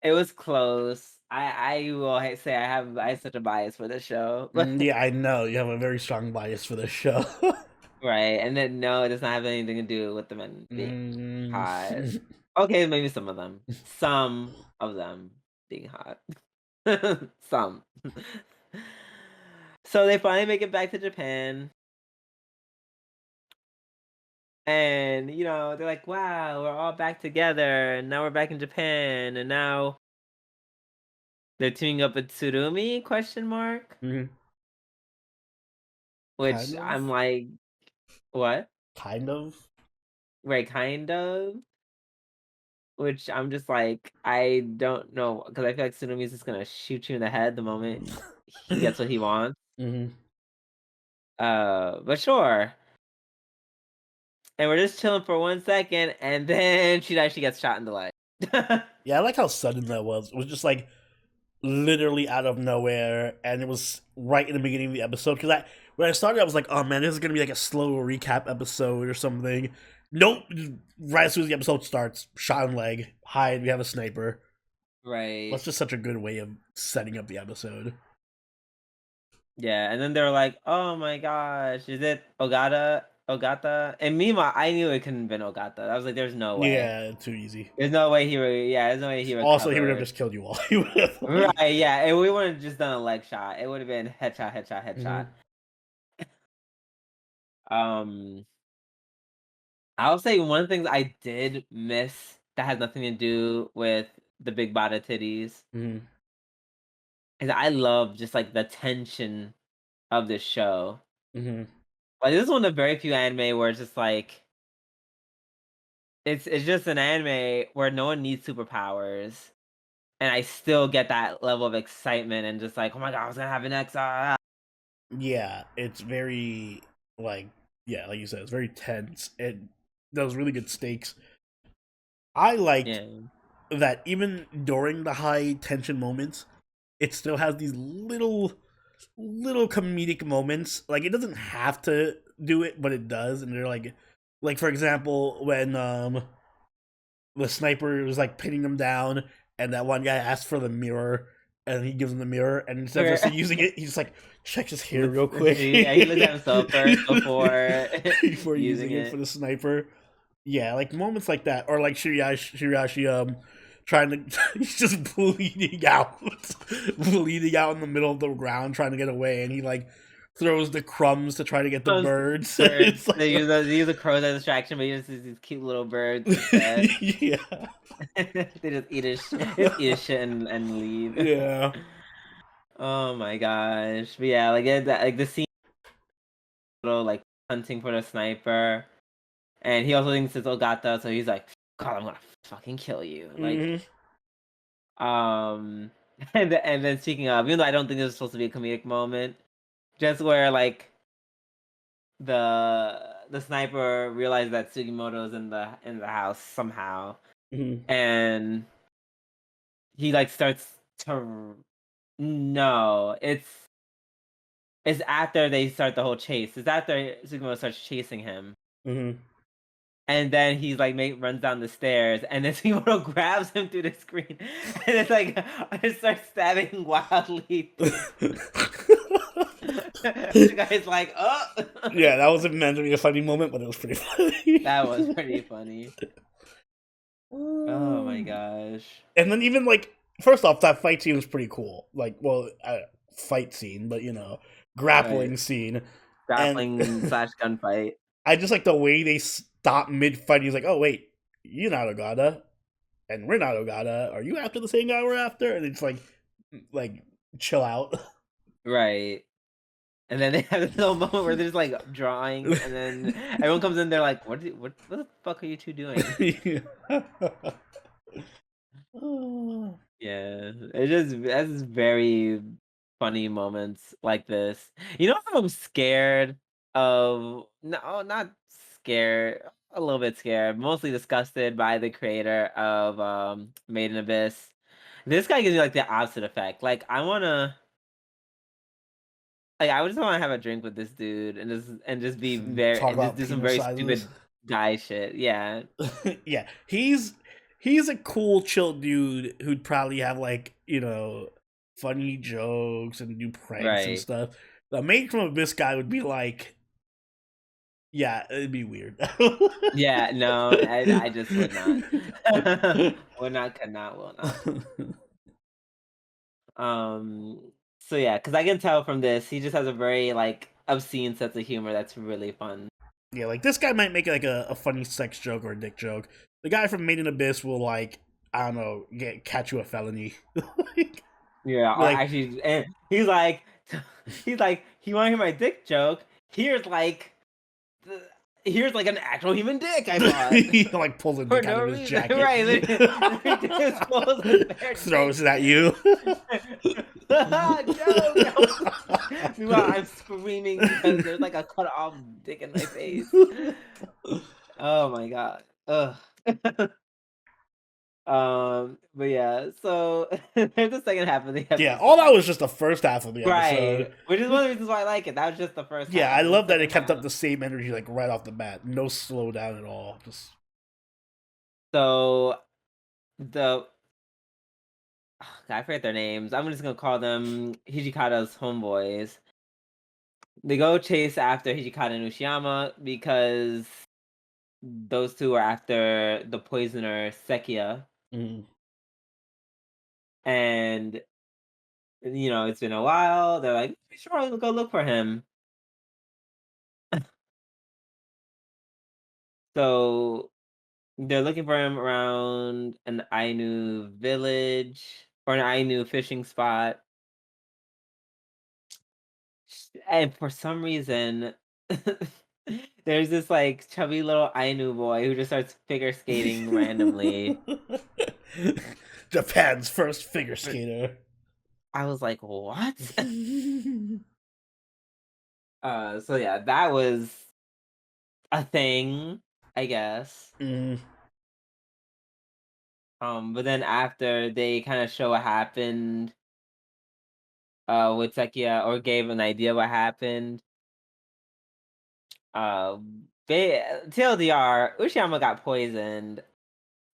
It was close. I will say I have such a bias for this show. Yeah, I know. You have a very strong bias for this show. Right, and then no, it does not have anything to do with the men being Mm. hot. Okay, maybe some of them. Some of them being hot. Some. So they finally make it back to Japan, and they're like, "Wow, we're all back together, and now we're back in Japan, and now they're teaming up with Tsurumi?" Question mark. Mhm. Which Kind I'm of. like, what? Kind of. Right, kind of. Which I'm just like, I don't know, because I feel like Tsunami is just gonna shoot you in the head the moment he gets what he wants. Hmm. But sure. And we're just chilling for 1 second, and then she actually gets shot in the leg. Yeah, I like how sudden that was. It was just like literally out of nowhere, and it was right in the beginning of the episode. Because when I started, I was like, "Oh man, this is gonna be like a slow recap episode or something." Nope. Right as soon as the episode starts, shot in leg, hide. We have a sniper. Right. That's just such a good way of setting up the episode. Yeah, and then they were like, "Oh my gosh, is it Ogata?" And meanwhile, I knew it couldn't have been Ogata. I was like, "There's no way. Yeah, too easy. There's no way he would. Yeah, there's no way he would Also, he would have cover." just killed you all. He would have like, Right. Yeah, and we wouldn't have just done a leg shot. It would have been headshot, headshot, headshot. Mhm. Um. I'll say one of the things I did miss that has nothing to do with the big bada titties Mhm. is I love just like the tension of this show. Mhm. Like this is one of the very few anime where it's just like it's just an anime where no one needs superpowers, and I still get that level of excitement and just like, oh my god, I was gonna have an X. Yeah, it's very like yeah, like you said, it's very tense. It does really good stakes. I liked Yeah. that even during the high tension moments, it still has these little comedic moments. Like it doesn't have to do it, but it does, and they're like for example, when the sniper was like pinning him down, and that one guy asks for the mirror, and he gives him the mirror, and instead of just using it, he just like checks his hair real quick. Yeah, he looks at himself first before Before using using it for it. the sniper. Yeah, like moments like that, or like Shiriashi trying to he's just bleeding out, bleeding out in the middle of the ground, trying to get away, and he like throws the crumbs to try to get the Those birds. birds, It's like, they use the crows as a distraction, but he uses these cute little birds instead. yeah, They just eat his shit and leave. yeah. Oh my gosh. But yeah, like the scene, like hunting for the sniper, and he also thinks it's Ogata, so he's like, God, I'm gonna fucking kill you. Like, Hmm. um, and then speaking of, even though I don't think this is supposed to be a comedic moment, just where like the sniper realized that Sugimoto's in the house somehow, Hmm. and he like starts to no, it's after they start the whole chase. It's after Sugimoto starts chasing him. Hmm. And then he's like runs down the stairs, and then Sugimoto grabs him through the screen, and it's like it starts stabbing wildly. The guy's like, oh, Yeah, that wasn't meant to be a funny moment, but it was pretty funny. that was pretty funny. Oh my gosh. And then even like first off, that fight scene was pretty cool. Like, well, fight scene, but Right. grappling scene. And Grappling slash gunfight. I just like the way they stop mid fight. He's like, "Oh wait, you're not Ogata, and we're not Ogata. Are you after the same guy we're after?" And it's like chill out. Right. And then they have this little moment where they're just like drawing, and then everyone comes in. They're like, "What the fuck are you two doing?" Yeah. Oh. Yeah, it just that's very funny moments like this. You know, I'm scared of no, not scared, a little bit scared, mostly disgusted by the creator of Made in Abyss. This guy gives me like the opposite effect. I just want to have a drink with this dude and just be very Talk and just about do some penis very sizes. stupid guy shit. Yeah, Yeah, he's a cool, chill dude who'd probably have like funny jokes and do pranks and right. stuff. The Made from Abyss guy would be like, yeah, it'd be weird. Yeah, no, I just would not. Would not, could not, will not. So yeah, because I can tell from this, he just has a very like obscene sense of humor that's really fun. Yeah, like this guy might make like a funny sex joke or a dick joke. The guy from Made in Abyss will like, I don't know, catch you a felony. like, Yeah, or like actually, and he's like, he's like, you want to hear my dick joke? Here's like, the, here's like an actual human dick I bought he like pulls a for dick out no of his reason, jacket, right? Literally just pulls a bare dick. throws it at you. Joke. Meanwhile, I'm screaming because there's like a cut off dick in my face. Oh my god. Ugh. But yeah, so there's the second half of the Yeah, all that episode. was just the first half of the episode. Right. Which is one of the reasons why I like it. That was just the first Yeah, I half. The love that it second kept up half. the same energy like right off the bat. No slowdown at all. Just So the I forget their names. I'm just gonna call them Hijikata's homeboys. They go chase after Hijikata and Ushiyama because those two are after the poisoner Sekia. mm. And it's been a while. They're like, sure, we'll go look for him. So they're looking for him around an Ainu village or an Ainu fishing spot. And for some reason, there's this like chubby little Ainu boy who just starts figure skating randomly. Japan's first figure skater. I was like, what? So yeah, that was a thing, I guess. mm. But then after they kind of show what happened, with Sekia or gave an idea what happened. TLDR, Ushiyama got poisoned,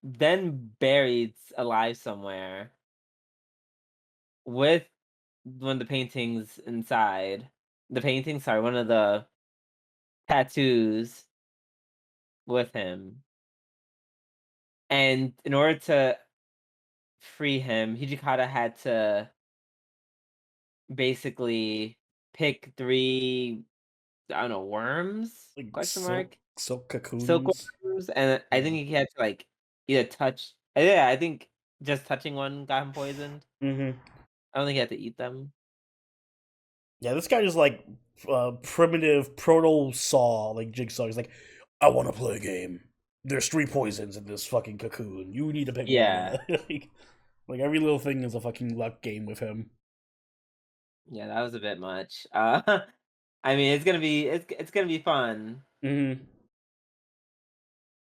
then buried alive somewhere with one of the paintings inside. The painting, sorry, one of the tattoos with him. And in order to free him, Hijikata had to basically pick three, I don't know, worms? Like Question mark. silk cocoons. Silkworms, and I Yeah. think he had to like either touch. Yeah, I think just touching one got him poisoned. Mm-hmm. I don't think he had to eat them. Yeah, this guy is like primitive proto saw like jigsaw. He's like, I want to play a game. There's three poisons in this fucking cocoon. You need to pick one. Yeah, like every little thing is a fucking luck game with him. yeah, that was a bit much. I mean, it's gonna be fun, Mm-hmm.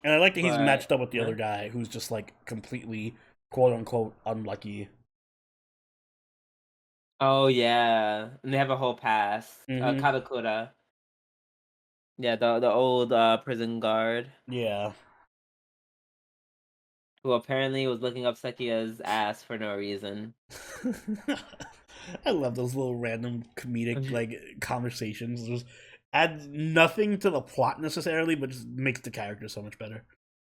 And I like that he's but matched up with the huh? other guy who's just like completely quote unquote unlucky. Oh yeah, and they have a whole past. Mm-hmm. Katakura, yeah, the old prison guard Yeah. who apparently was looking up Sekia's ass for no reason. I love those little random comedic like conversations. Just add nothing to the plot necessarily, but just makes the character so much better.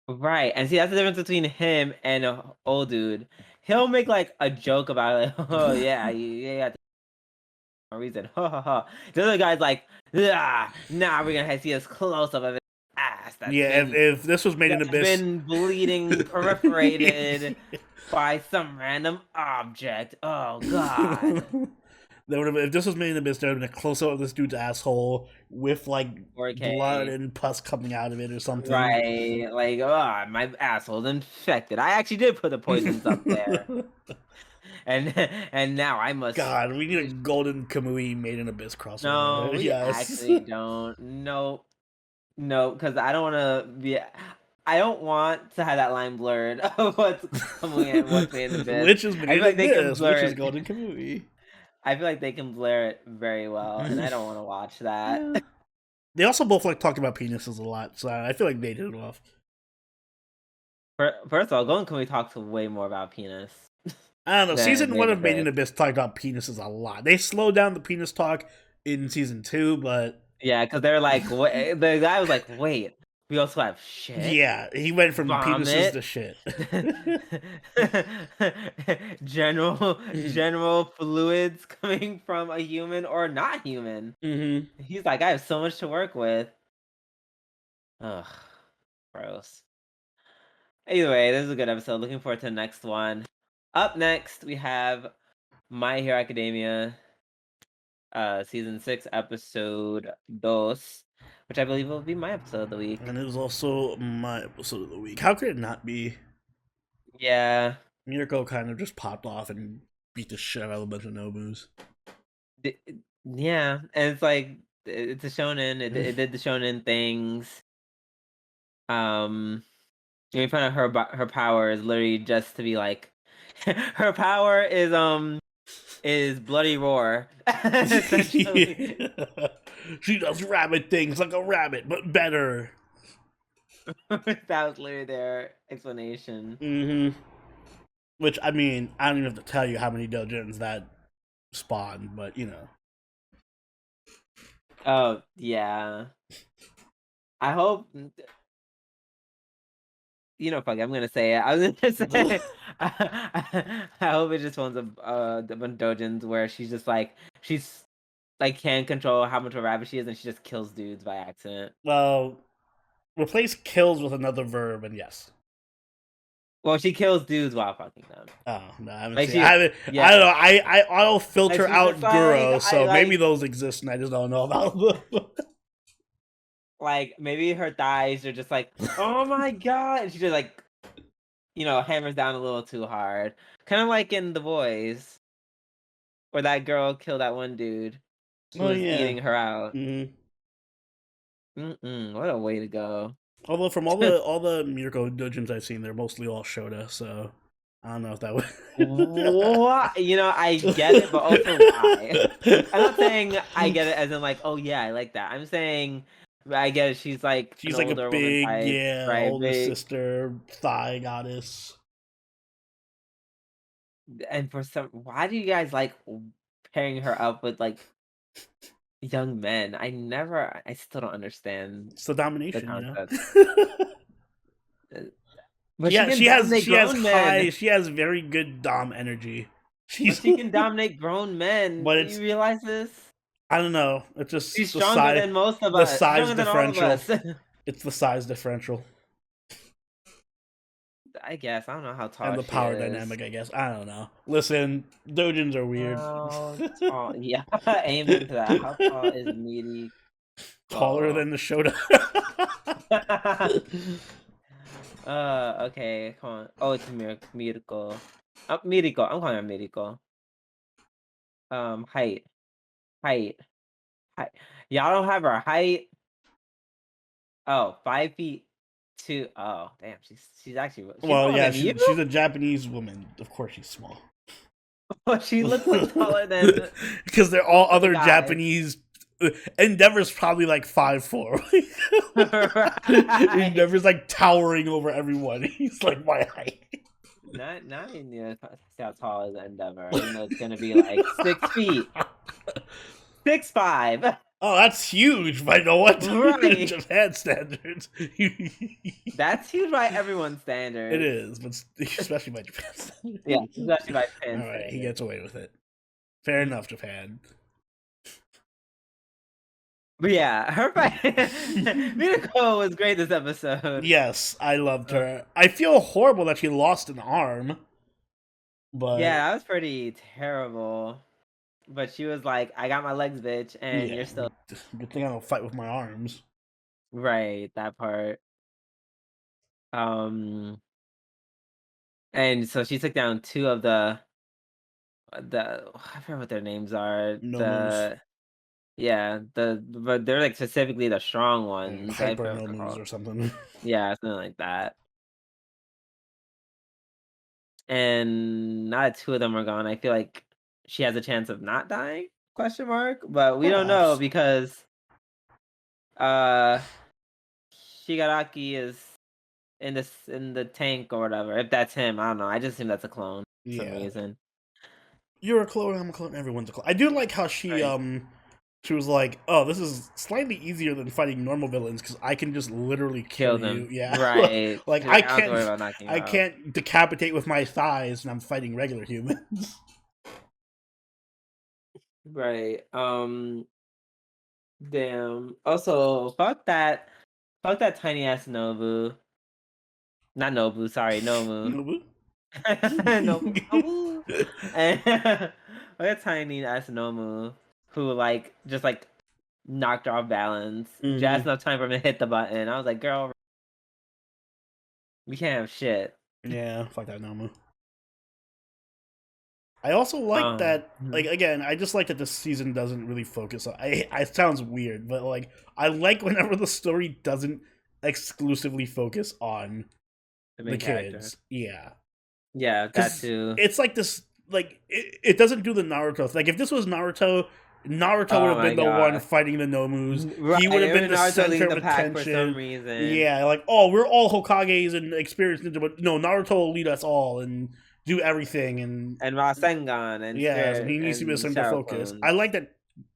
Right, and see that's the difference between him and a old dude. He'll make like a joke about it. Oh yeah, yeah, no reason. Ha ha ha. The other guy's like, ah, nah, we're gonna see this close up of his ass Yeah, if this was made in that's Abyss, been bleeding, perforated by some random object. Oh god. There would have if this was made in Abyss, there would have been a close up of this dude's asshole with like blood 4K. and pus coming out of it or something. Right, like, oh, my asshole's infected. I actually did put the poisons up there, and and now I must. God, we need a golden Kamui made in Abyss No, crossover. we Yes. actually don't. No, no, because I don't want to be. I don't want to have that line blurred of what's coming and what's made in the bit. Which is I made feel in like they can Abyss, blur which is it. golden Kamui. I feel like they can blur it very well, and I don't want to watch that. Yeah. They also both like talked about penises a lot, so I feel like they did it off. First of all, Golden Kamuy talks way more about penis I don't know. than Season Made one in of Made in Abyss. Abyss talked about penises a lot. They slowed down the penis talk in season 2, but Yeah, because they're like, the guy was like, wait, we also have shit, yeah, he went from penises vomit, to shit. general fluids coming from a human or not human. Mm-hmm. He's like, I have so much to work with. Ugh, gross. Either way, this is a good episode. Looking forward to the next one. Up next, we have My Hero Academia, season 6, episode dos, which I believe will be my episode of the week. And it was also my episode of the week. How could it not be? Yeah. Miriko kind of just popped off and beat the shit out of a bunch of Nobus. Yeah, and it's like, it's a shonen. It did the shonen things. You find out her power is literally just to be like, her power is bloody roar. Essentially. She does rabbit things like a rabbit, but better. That was literally their explanation. Mm-hmm. Which, I mean, I don't even have to tell you how many dojins that spawned, but you know. Oh, yeah. I hope, you know, fuck it, I'm gonna say it. I was gonna say, I hope it just wants a bunch of dojins where she's like can't control how much of a rabbit she is, and she just kills dudes by accident. Well, replace kills with another verb, and yes. Well, she kills dudes while fucking them. Oh no, I haven't Like seen. I don't know. I auto filter Like, out like, Guro, so maybe like, those exist, and I just don't know about them. like maybe her thighs are just like, oh my god, and she just like, you know, hammers down a little too hard, kind of like in The Boys, where that girl killed that one dude who was eating her out. Mm-hmm. What a way to go. Although from all the Mirko dojins I've seen, they're mostly all Shota, so I don't know if that would. What? You know, I get it, but also why? I'm not saying I get it as in like, oh yeah, I like that. I'm saying I get it. She's like She's an like older a woman big, type, yeah, right? older sister, thigh goddess. And for some, why do you guys like pairing her up with like young men? I still don't understand It's the the domination, you know. concept. But Yeah, she can dominate grown men. she has very good dom energy. But she can dominate grown men. But Do it's, you realize this? I don't know. It's just She's stronger than most of the us. size Stronger than all of differential. us. It's the size differential I guess. I don't know how tall and the she power is. dynamic. I guess I don't know. Listen, dojins are weird. How tall? Yeah, aim into that. How tall is Miriko? Taller than the Shota. Okay, come on. Oh, it's Miriko. Miriko. I'm calling her Miriko. Height. Height. Y'all don't have her height. Oh, 5'2". Oh, damn. She's actually. She's Well, taller yeah, than you? she's a Japanese woman. Of course, she's small. She looks like taller than. Because they're all other guys. Japanese. Endeavor's probably like 5'4". Right. Endeavor's like towering over everyone. He's like my height. Not even see how tall is Endeavor. I know it's gonna be like 6 feet. 6'5". Oh, that's huge by no what Right. Japan standards. That's huge by everyone's standards. It is, but especially by Japan standards. Yeah, especially by Japan All right, standards. he gets away with it. Fair enough, Japan. But yeah, her fight. Miriko was great this episode. Yes, I loved her. I feel horrible that she lost an arm. But yeah, that was pretty terrible. but she was like, "I got my legs, bitch, and you're Yeah, still good thing I don't fight with my arms. right." That part. Um, and so she took down two of the I forget what their names are. Nomus The yeah, but they're like specifically the strong and ones. I hyper forget what they're Nomus called. or something. Yeah, something like that. And now that two of them are gone, I feel like she has a chance of not dying? Question mark. But we don't know Perhaps. because uh Shigaraki is in the tank or whatever. If that's him, I don't know. I just assume that's a clone for some Yeah. reason. You're a clone, I'm a clone, everyone's a clone. I do like how Right. she was like, "Oh, this is slightly easier than fighting normal villains because I can just literally kill Kill you." them. Yeah, Right. like She's like, I don't have to worry about knocking you I out. can't decapitate with my thighs, and I'm fighting regular humans. Right. Damn. Also, fuck that tiny ass Nobu. Not Nobu, sorry, Nomu. Nobu. Nobu. Nobu. And a tiny ass Nomu who like just like knocked her off balance just Hmm. enough time for him to hit the button. I was like, girl, we can't have shit. Yeah, fuck that Nomu. I also like that. Like Mhm. again, I just like that this season doesn't really focus on. It sounds weird, but like I like whenever the story doesn't exclusively focus on The the main character. kids. Yeah, Yeah, that because too. it's like this. Like it doesn't do the Naruto. Like if this was Naruto, Naruto would Oh have my been the one god. fighting the Nomus. Right. He would have been Even the Naruto center leading of the pack for some attention. reason. Yeah, like oh, we're all Hokages and experienced ninja, but no, Naruto will lead us all and do everything. And And Rasengan and yes, and he Spirit needs to be a and central Shadow focus. I Clones. like that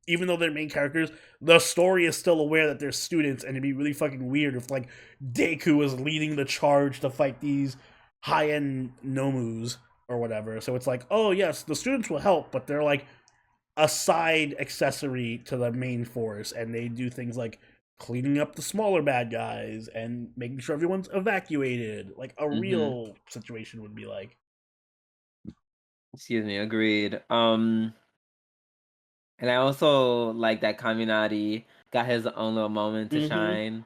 even though they're main characters, the story is still aware that they're students, and it'd be really fucking weird if like Deku is leading the charge to fight these high end Nomus or whatever. So it's like, oh yes, the students will help, but they're like a side accessory to the main force, and they do things like cleaning up the smaller bad guys and making sure everyone's evacuated, like a Mm-hmm. real situation would be like. Excuse me, agreed. And I also like that Kaminari got his own little moment to Mm-hmm. shine,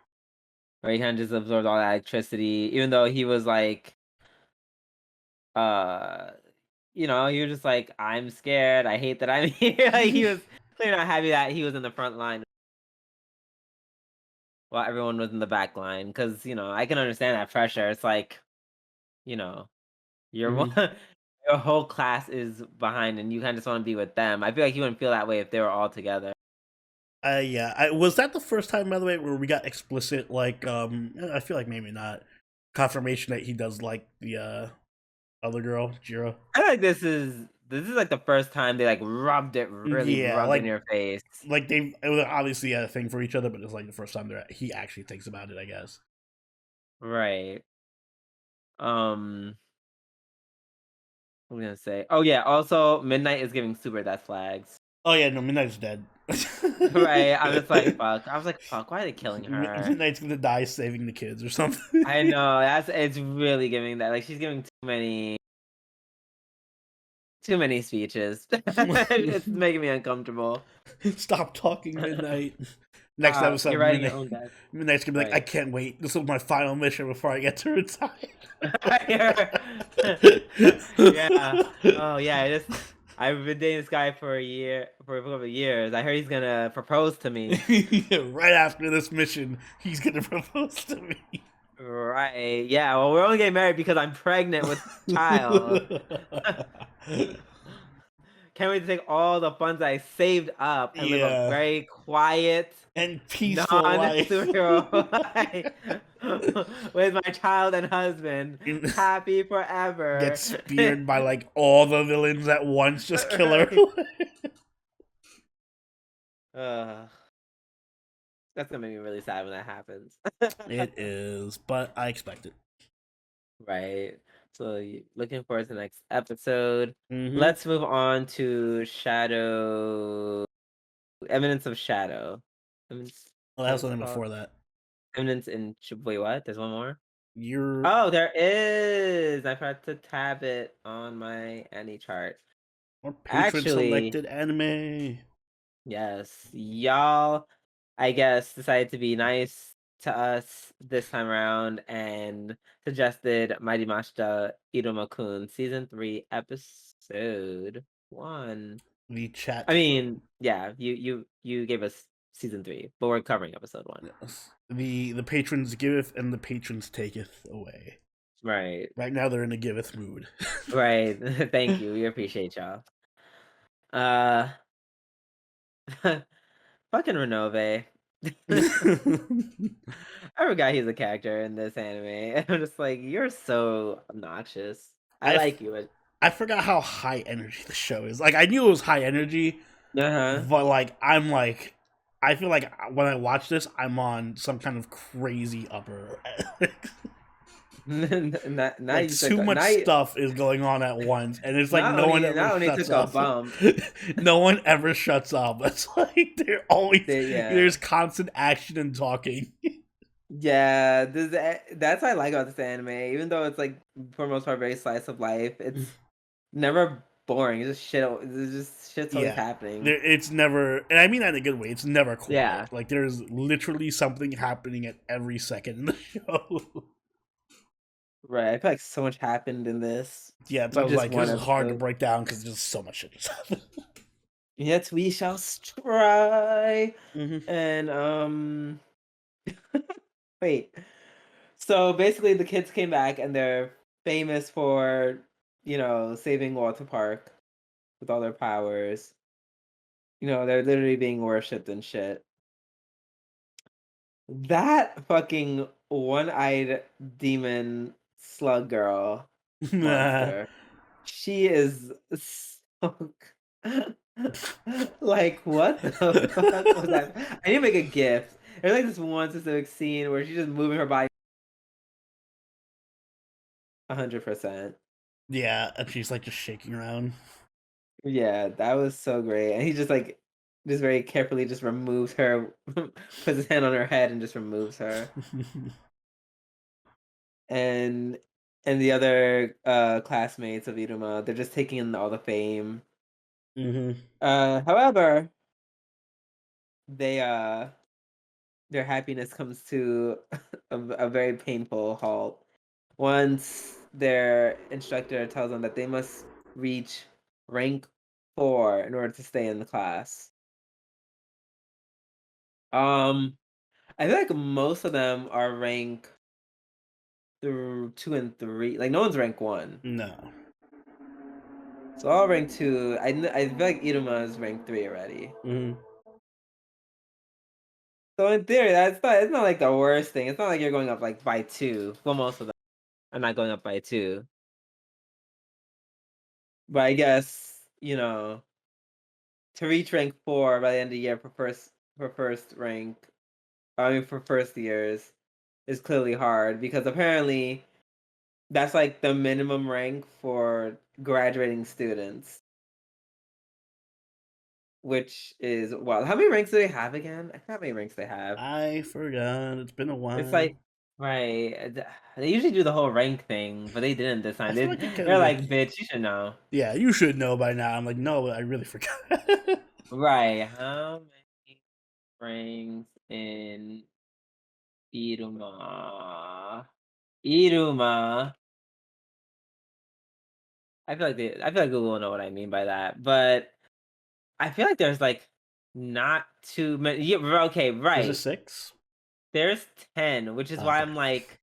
where he kind of just absorbed all that electricity, even though he was like, uh, he was just like, I'm scared. I hate that I'm here. Like, he was clearly not happy that he was in the front line while everyone was in the back line. Because I can understand that pressure. It's like, you know, your one, Mm-hmm. your whole class is behind, and you kind of just want to be with them. I feel like you wouldn't feel that way if they were all together. Yeah. Was that the first time, by the way, where we got explicit? Like, I feel like maybe not confirmation that he does like the other girl, Jiro. I feel like this is like the first time they like really Yeah, rubbed in your face. they obviously had a thing for each other, but it's like the first time that he actually thinks about it, I guess. Right. Um, what was I gonna say? Oh yeah, also Midnight is giving super death flags. Oh yeah, no, Midnight's dead. Right. I'm just like, fuck. I was like, fuck, why are they killing her? Midnight's gonna die saving the kids or something. I know, it's really giving that. Like she's giving too many speeches. It's making me uncomfortable. Stop talking, Midnight. Next You're episode, writing your own death. Midnight's gonna be like, I Right. can't wait. This is my final mission before I get to retire. Yeah. Oh yeah. I've been dating this guy for a couple of years. I heard he's gonna propose to me. Right after this mission, he's gonna propose to me. Right. Yeah. Well, we're only getting married because I'm pregnant with a child. Can't wait to take all the funds I saved up and live a Yeah, very quiet, and peaceful life. non-superhero life with my child and husband, happy Get forever. speared by like all the villains at once, just kill her. Right. Ugh, that's gonna make me really sad when that happens. It is, but I expect it. Right. So looking forward to the next episode. Mm-hmm. Let's move on to Shadow, Eminence of Shadow. Eminence, Well, that was what's something it called? before that. Eminence in wait, what? There's one more. You're Oh, there is. I forgot to tab it on my Annie chart. Or patron Actually, selected anime. yes, y'all, I guess, decided to be nice to us this time around and suggested Mighty Mashita Iruma-kun Season 3, Episode 1. The I chat. mean, yeah, you gave us Season 3, but we're covering Episode 1. Yes. The patrons giveth and the patrons taketh away. Right, Right now they're in a giveth mood. right. Thank you. We appreciate y'all. Uh, fucking Renove. I forgot he's a character in this anime. I'm just like, you're so obnoxious. I I like you, but I forgot how high energy the show is. Like I knew it was high energy, uh-huh. but I feel like when I watch this, I'm on some kind of crazy upper. Now Like you took too much now you, stuff is going on at once, and it's like no one ever not only shuts took a up. bump. No one ever shuts up. It's like they're always Yeah. there's constant action and talking. Yeah, that's what I like about this anime. Even though it's like for the most part very slice of life, it's never boring. It's just shit. It's just shit's always Yeah, happening. it's never, and I mean that in a good way. It's never quiet. Yeah, Like there's literally something happening at every second in the show. right. I feel like so much happened in this Yeah, so I with was just like, this one is hard to episode. break down because there's so much shit. Yet we shall try. Hmm. And wait. So basically, the kids came back and they're famous for, saving Walter Park with all their powers. They're literally being worshipped and shit. That fucking one-eyed demon slug girl monster. She is so like, what the fuck was that? I need to make a GIF. There's like this one specific scene where she's just moving her body 100%. Yeah, and she's like just shaking around. Yeah, that was so great. And he just like just very carefully just removes her, puts his hand on her head and just removes her. And the other classmates of Iruma, they're just taking in all the fame. Hmm. However, they their happiness comes to a very painful halt once their instructor tells them that they must reach rank 4 in order to stay in the class. Um, I feel like most of them are rank through 2 and 3. Like no one's rank 1. No. So all rank 2. I feel like Iruma is rank 3 already. Hmm. So in theory, it's not like the worst thing. It's not like you're going up like by 2. Well, most of them are not going up by 2. But I guess, to reach rank 4 by the end of the year for first rank, I mean for first years is clearly hard because apparently that's like the minimum rank for graduating students, which is well, how many ranks do they have again? I forgot how many ranks they have. I forgot. It's been a It's while. like right. They usually do the whole rank thing, but they didn't this I time. feel like it They're can like, like, bitch, you should know. yeah, you should know by now. I'm like, no, but I really forgot. Right. How many ranks in Iruma? Iruma. I feel like Google will know what I mean by that. But I feel like there's like not too many. Yeah, okay, Is it right. 6? There's 10, which is why Okay. I'm like,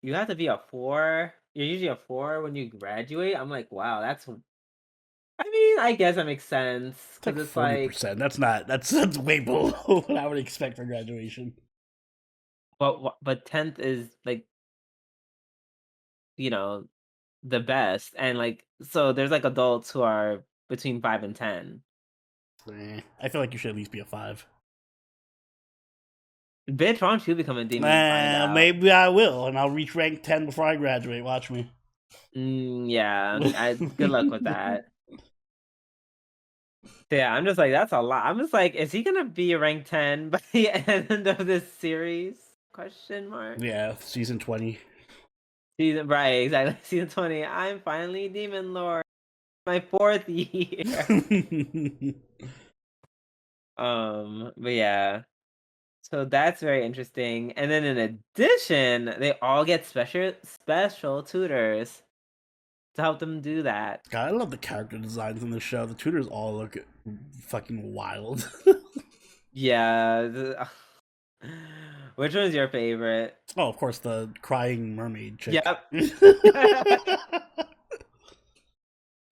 you have to be a 4. You're usually a 4 when you graduate. I'm like, wow, I mean, I guess that makes sense It's like because it's like, 40%. That's way below what I would expect for graduation. but 10th is like, you know, the best, and like, so there's like adults who are between 5 and 10. I feel like you should at least be a 5. Bitch, why don't you become a demon and find out? Maybe I will, and I'll reach rank 10 before I graduate. Watch me. Yeah, good luck with that. Yeah, I'm just like, that's a lot. I'm just like, is he gonna be rank 10 by the end of this series? Question mark. Yeah, season 20. Season right, exactly. Season 20. I'm finally Demon Lord. my fourth year. But yeah. So that's very interesting. And then in addition, they all get special tutors to help them do that. God, I love the character designs in the show. The tutors all look fucking wild. Yeah. Which one's your favorite? Oh, of course, the crying mermaid chick. Yep.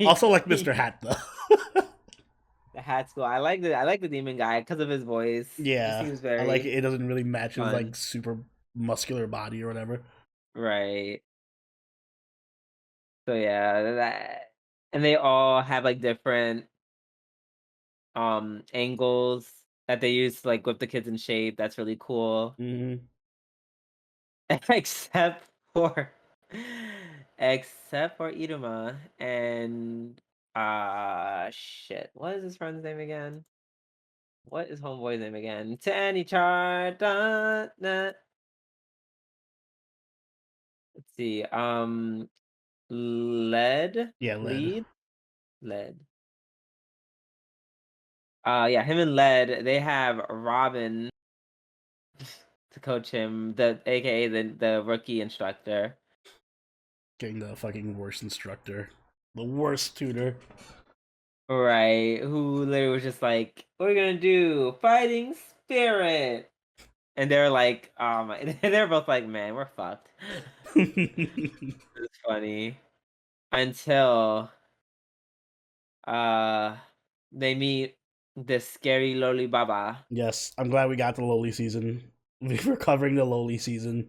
Also, like Mr. The Hat though. hat's cool. I like the demon guy because of his voice. Just Yeah, seems I like very it. It doesn't really match his fun. like super muscular body or whatever. Right. So yeah, that and they all have like different angles that they use to like whip the kids in shape. That's really cool. Hmm. Except for except for Iruma and shit. What is his friend's name again? What is homeboy's name again? Tanny chart. Let's see. Lead? Yeah, lead. Lead? Lead. Yeah, him and Lead, they have Robin to coach him, the aka the rookie instructor. Getting the fucking worst instructor, the worst tutor. Right. Who literally was just like, what are we gonna do? Fighting spirit. And they're like, they're both like, man, we're fucked. It's funny. Until uh they meet this scary loli baba. Yes, I'm glad we got the lowly season. We're covering the lowly season.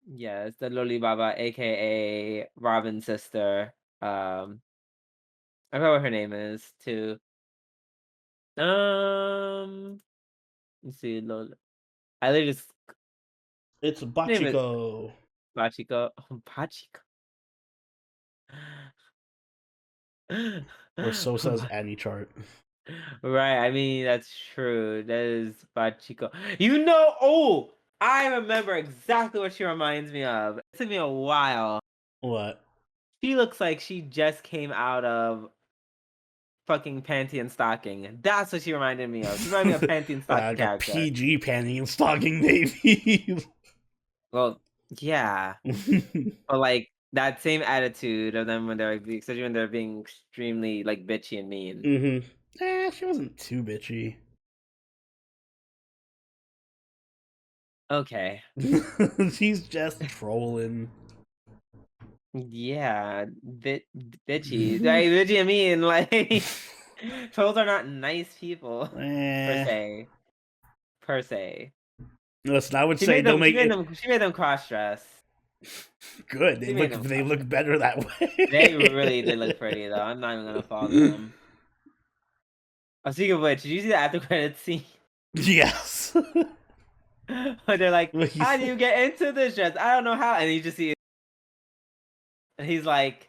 Yes, the loli baba, aka Robin's sister. I forgot what her name is too. Let's see, Lola. I literally just It's name it Bachiko, Bachiko. Oh, Bachiko. or so says Annie Chart. Right, I mean that's true. That is Bachiko. You know, oh, I remember exactly what she reminds me of. It took me a while. What? She looks like she just came out of fucking Panty and Stocking. That's what she reminded me of. She reminded me of Panty and Stocking Like a character. PG panty and stocking baby. Well, yeah. But like that same attitude of them when they're like, especially when they're being extremely like bitchy and mean. Mm-hmm. She wasn't too bitchy. Okay. She's just trolling. Yeah, bitchy. Like bitchy and mean, like trolls are not nice people per eh. se. Per se. Listen, I would say don't make it She made them cross dress. good. She made them They cross look dress. better that They really did way. look pretty though. I'm not even gonna fault them. Oh, speaking of which, did you see the after credits scene? Yes. Where they're like, He's how do you get into this dress? I don't know how. And you just see, and he's like,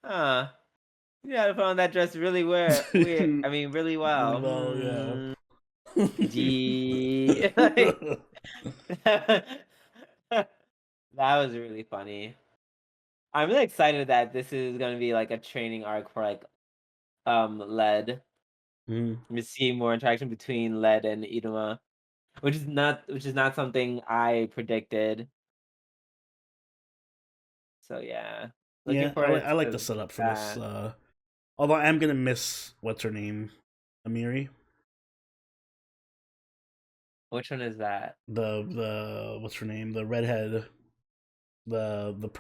huh, you gotta put on that dress really weird. I mean, really really well. well, yeah. Gee. Like, that was really funny. I'm really excited that this is gonna be like a training arc for like Led. Mm. We see more interaction between Led and Iruma, which is not something I predicted. So yeah, looking Yeah, I forward like the to setup for this. that. Although I am gonna miss what's her name, Amiri. Which one is that? The what's her name? The redhead, Oh the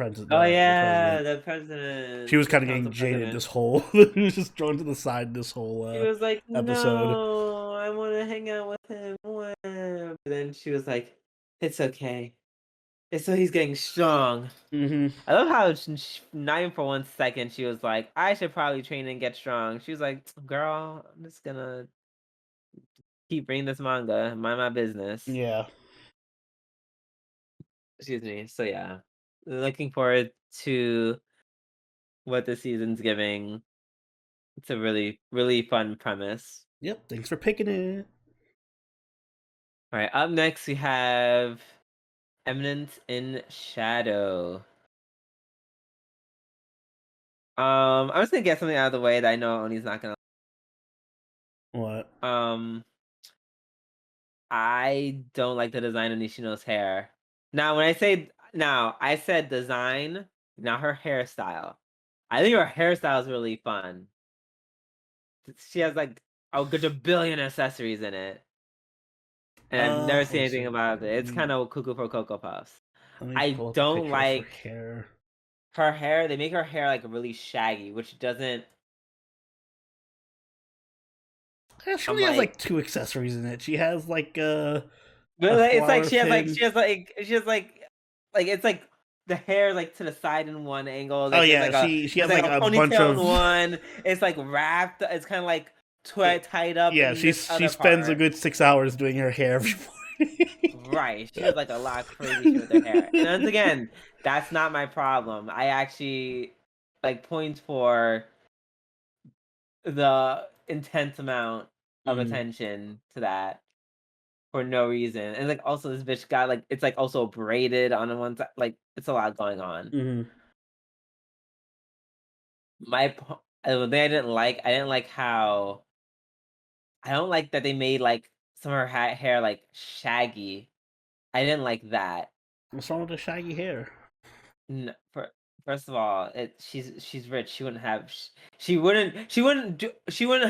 yeah, president. the She president, was the kind of getting council jaded president. this whole. Just thrown to the side this whole She was like, episode. "No, I want to hang out with him." Wah." But then she was like, "It's okay. It's so he's getting strong." Hmm. I love how not even for 1 second she was like, "I should probably train and get strong." She was like, "Girl, I'm just gonna keep reading this manga, mind my business." Yeah. Excuse me. So yeah, looking forward to what the season's giving. It's a really fun premise. Yep. Thanks for picking it. All right, up next we have Eminence in Shadow. I'm just gonna get something out of the way that I know Oni's not gonna. What? Um, I don't like the design of Nishino's hair. Now, when I say now, I said design, not her hairstyle. I think her hairstyle is really fun. She has like a good billion accessories in it, and I've never Let seen me anything see. about it. It's kind of cuckoo for Cocoa Puffs. Let me I pull up a don't picture of her like hair. her hair. They make her hair like really shaggy, which doesn't. Yeah, she I'm only has like, like two accessories in it. She has like but a like, it's like flower pin. she has like it's like the hair like to the side in one angle. Oh Like yeah, she there's has like like a a bunch ponytail in of. one. It's like wrapped. It's kind of like tied up Yeah, in this she other spends a part. good 6 hours doing her hair every morning. Right. She does like a lot of crazy shit with her hair. And once again, that's not my problem. I actually like points for the intense amount of Mm-hmm. attention to that for no reason. And like also this bitch got like it's like also braided on the one side. Like it's a lot going on. Mm-hmm. The thing I didn't like how I don't like that they made like some of her hair like shaggy. I didn't like that. What's wrong with the shaggy hair? For first of all, she's rich. She wouldn't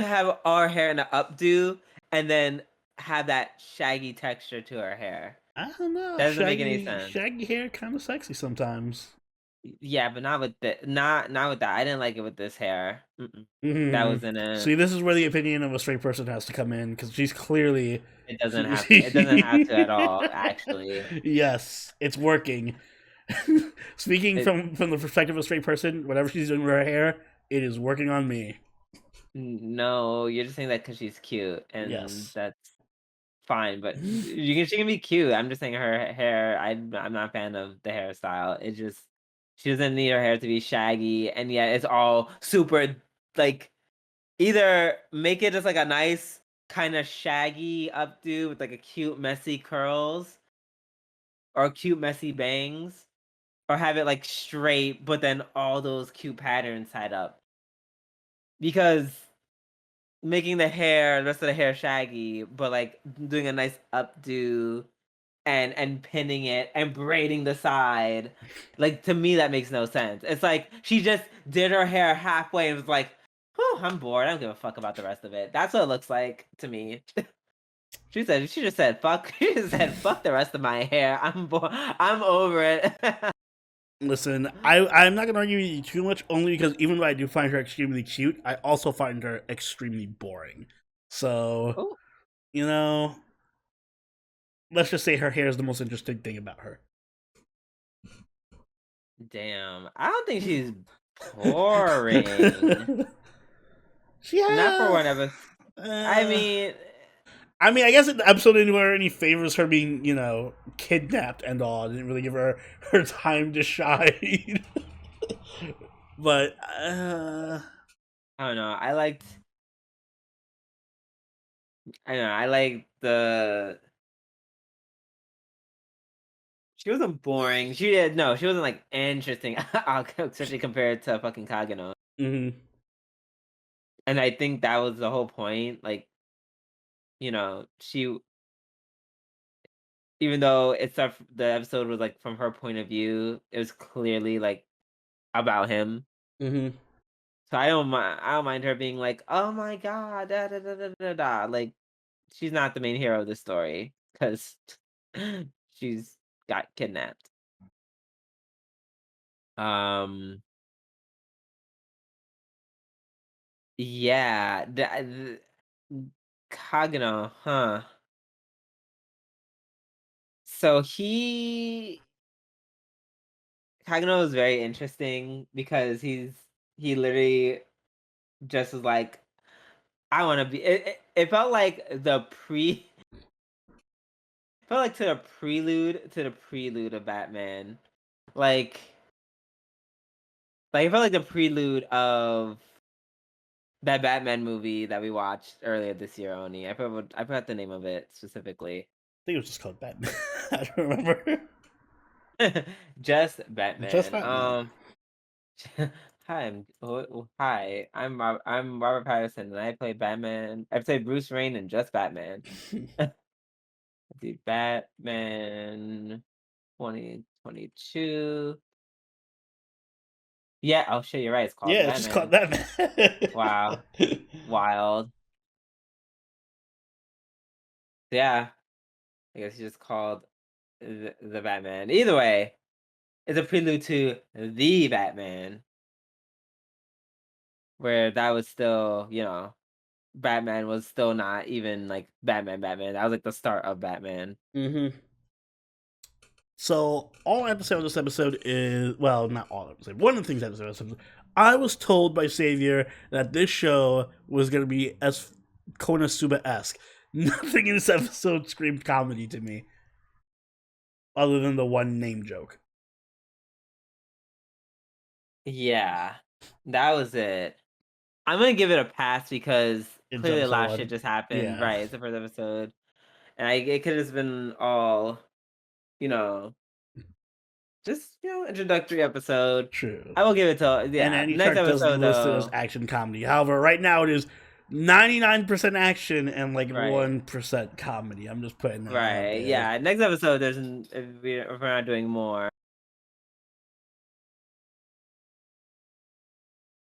have our hair in an updo and then have that shaggy texture to her hair. I don't know. That doesn't make any sense. Shaggy hair kind of sexy sometimes. Yeah, but not with not with that. I didn't like it with this hair. Mm-mm. That Hmm. wasn't it. See, this is where the opinion of a straight person has to come in because she's clearly. It doesn't have to. It doesn't have to at all. Actually, Yes, it's working. Speaking it from the perspective of a straight person, whatever she's doing with her hair, it is working on me. no. You're just saying that because she's cute, and Yes. that's fine, but she can be cute. I'm just saying her hair. I'm not a fan of the hairstyle. It just she doesn't need her hair to be shaggy, and yet it's all super like either make it just like a nice kind of shaggy updo with like a cute messy curls or cute messy bangs, or have it like straight, but then all those cute patterns tied up because making the rest of the hair shaggy, but like doing a nice updo and pinning it and braiding the side. Like to me that makes no sense. It's like she just did her hair halfway and was like, "Whew, I'm bored. I don't give a fuck about the rest of it." That's what it looks like to me. She just said fuck she just said fuck the rest of my hair. I'm bored. I'm over it. Listen, I'm not gonna argue with you too much, only because even though I do find her extremely cute, I also find her extremely boring. So, Oh, you know, let's just say her hair is the most interesting thing about her. damn. I don't think she's boring. She Not for has. whatever. I Uh, mean, I mean, I guess the episode didn't do her any favors. Her being, kidnapped and all, I didn't really give her time to shine. But I don't know. I don't know. I like the she wasn't boring. She did no, she wasn't like interesting, especially compared to fucking Kageno. mhm, And I think that was the whole point. Like, she even though the episode was like from her point of view, it was clearly like about him. mhm. So I don't mind her being like, oh my god, da da da da da da. Like, she's not the main hero of the story because she's got kidnapped. Um, yeah, Kageno, huh? So Kageno is very interesting because he literally just was like, I want to be. It felt like felt like to the prelude of Batman, like it felt like the prelude of that Batman movie that we watched earlier this year. Oni, I forgot the name of it specifically. I think it was just called Batman. I don't remember. Just Just Batman. Batman. I'm Robert Patterson, and I play Batman. I play Bruce Wayne in just Batman. Do Batman 2022. Yeah, oh shit, you're right. It's called Yeah, The it's just called Batman. that, man. Wow, wild. Yeah, I guess you just called the Batman. Either way, it's a prelude to the Batman, where that was still, Batman was still not even like Batman. Batman. That was like the start of Batman. hmm So all I have to say on this episode is, well, not all I have to say. One of the things I have to say on this episode, I was told by Savior that this show was going to be as Konosuba-esque. Nothing in this episode screamed comedy to me, other than the one name joke. Yeah, that was it. I'm gonna give it a pass because It's clearly a episode lot of shit one. just happened. Yeah, Right, it's the first episode, and it could have been all, you know, just introductory episode. true. I will give it to And yeah. Andy Next Chart does episode list it as though, action comedy. However, right now it is 99% action and like right, 1% comedy. I'm just putting that out right, there. yeah. Next episode, if we're not doing more,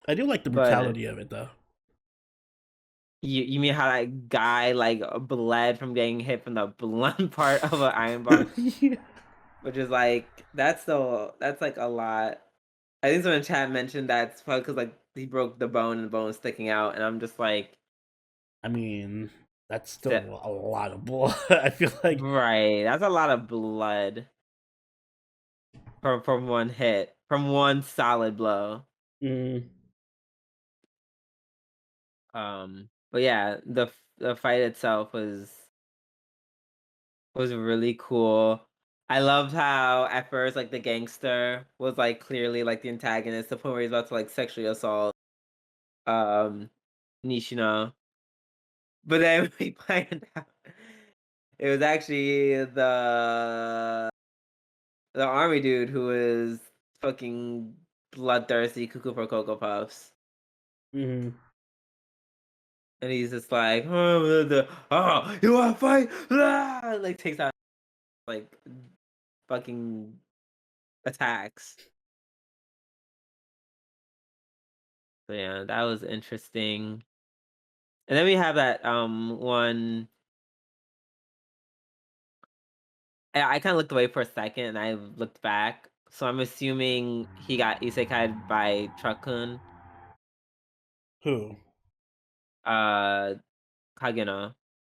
I do like the but brutality of it though. you mean how that guy like bled from getting hit from the blunt part of an iron bar, Yeah. which is like that's like a lot. I think someone in chat mentioned that's probably because like he broke the bone and the bone sticking out, and I'm just like, I mean, that's still "That- a lot of blood. I feel like, right, that's a lot of blood from one hit, from one solid blow. mm, But yeah, the fight itself was really cool. I loved how at first like the gangster was like clearly like the antagonist, the point where he's about to like sexually assault um Nishino. But then we find out it was actually the army dude who was fucking bloodthirsty cuckoo for Cocoa Puffs. mm, And he's just like, oh, you wanna fight? Ah! Like takes out like fucking attacks. So yeah, that was interesting. And then we have that one I kinda looked away for a second and I looked back. So I'm assuming he got isekai'd by Truckun, who? uh Kageno.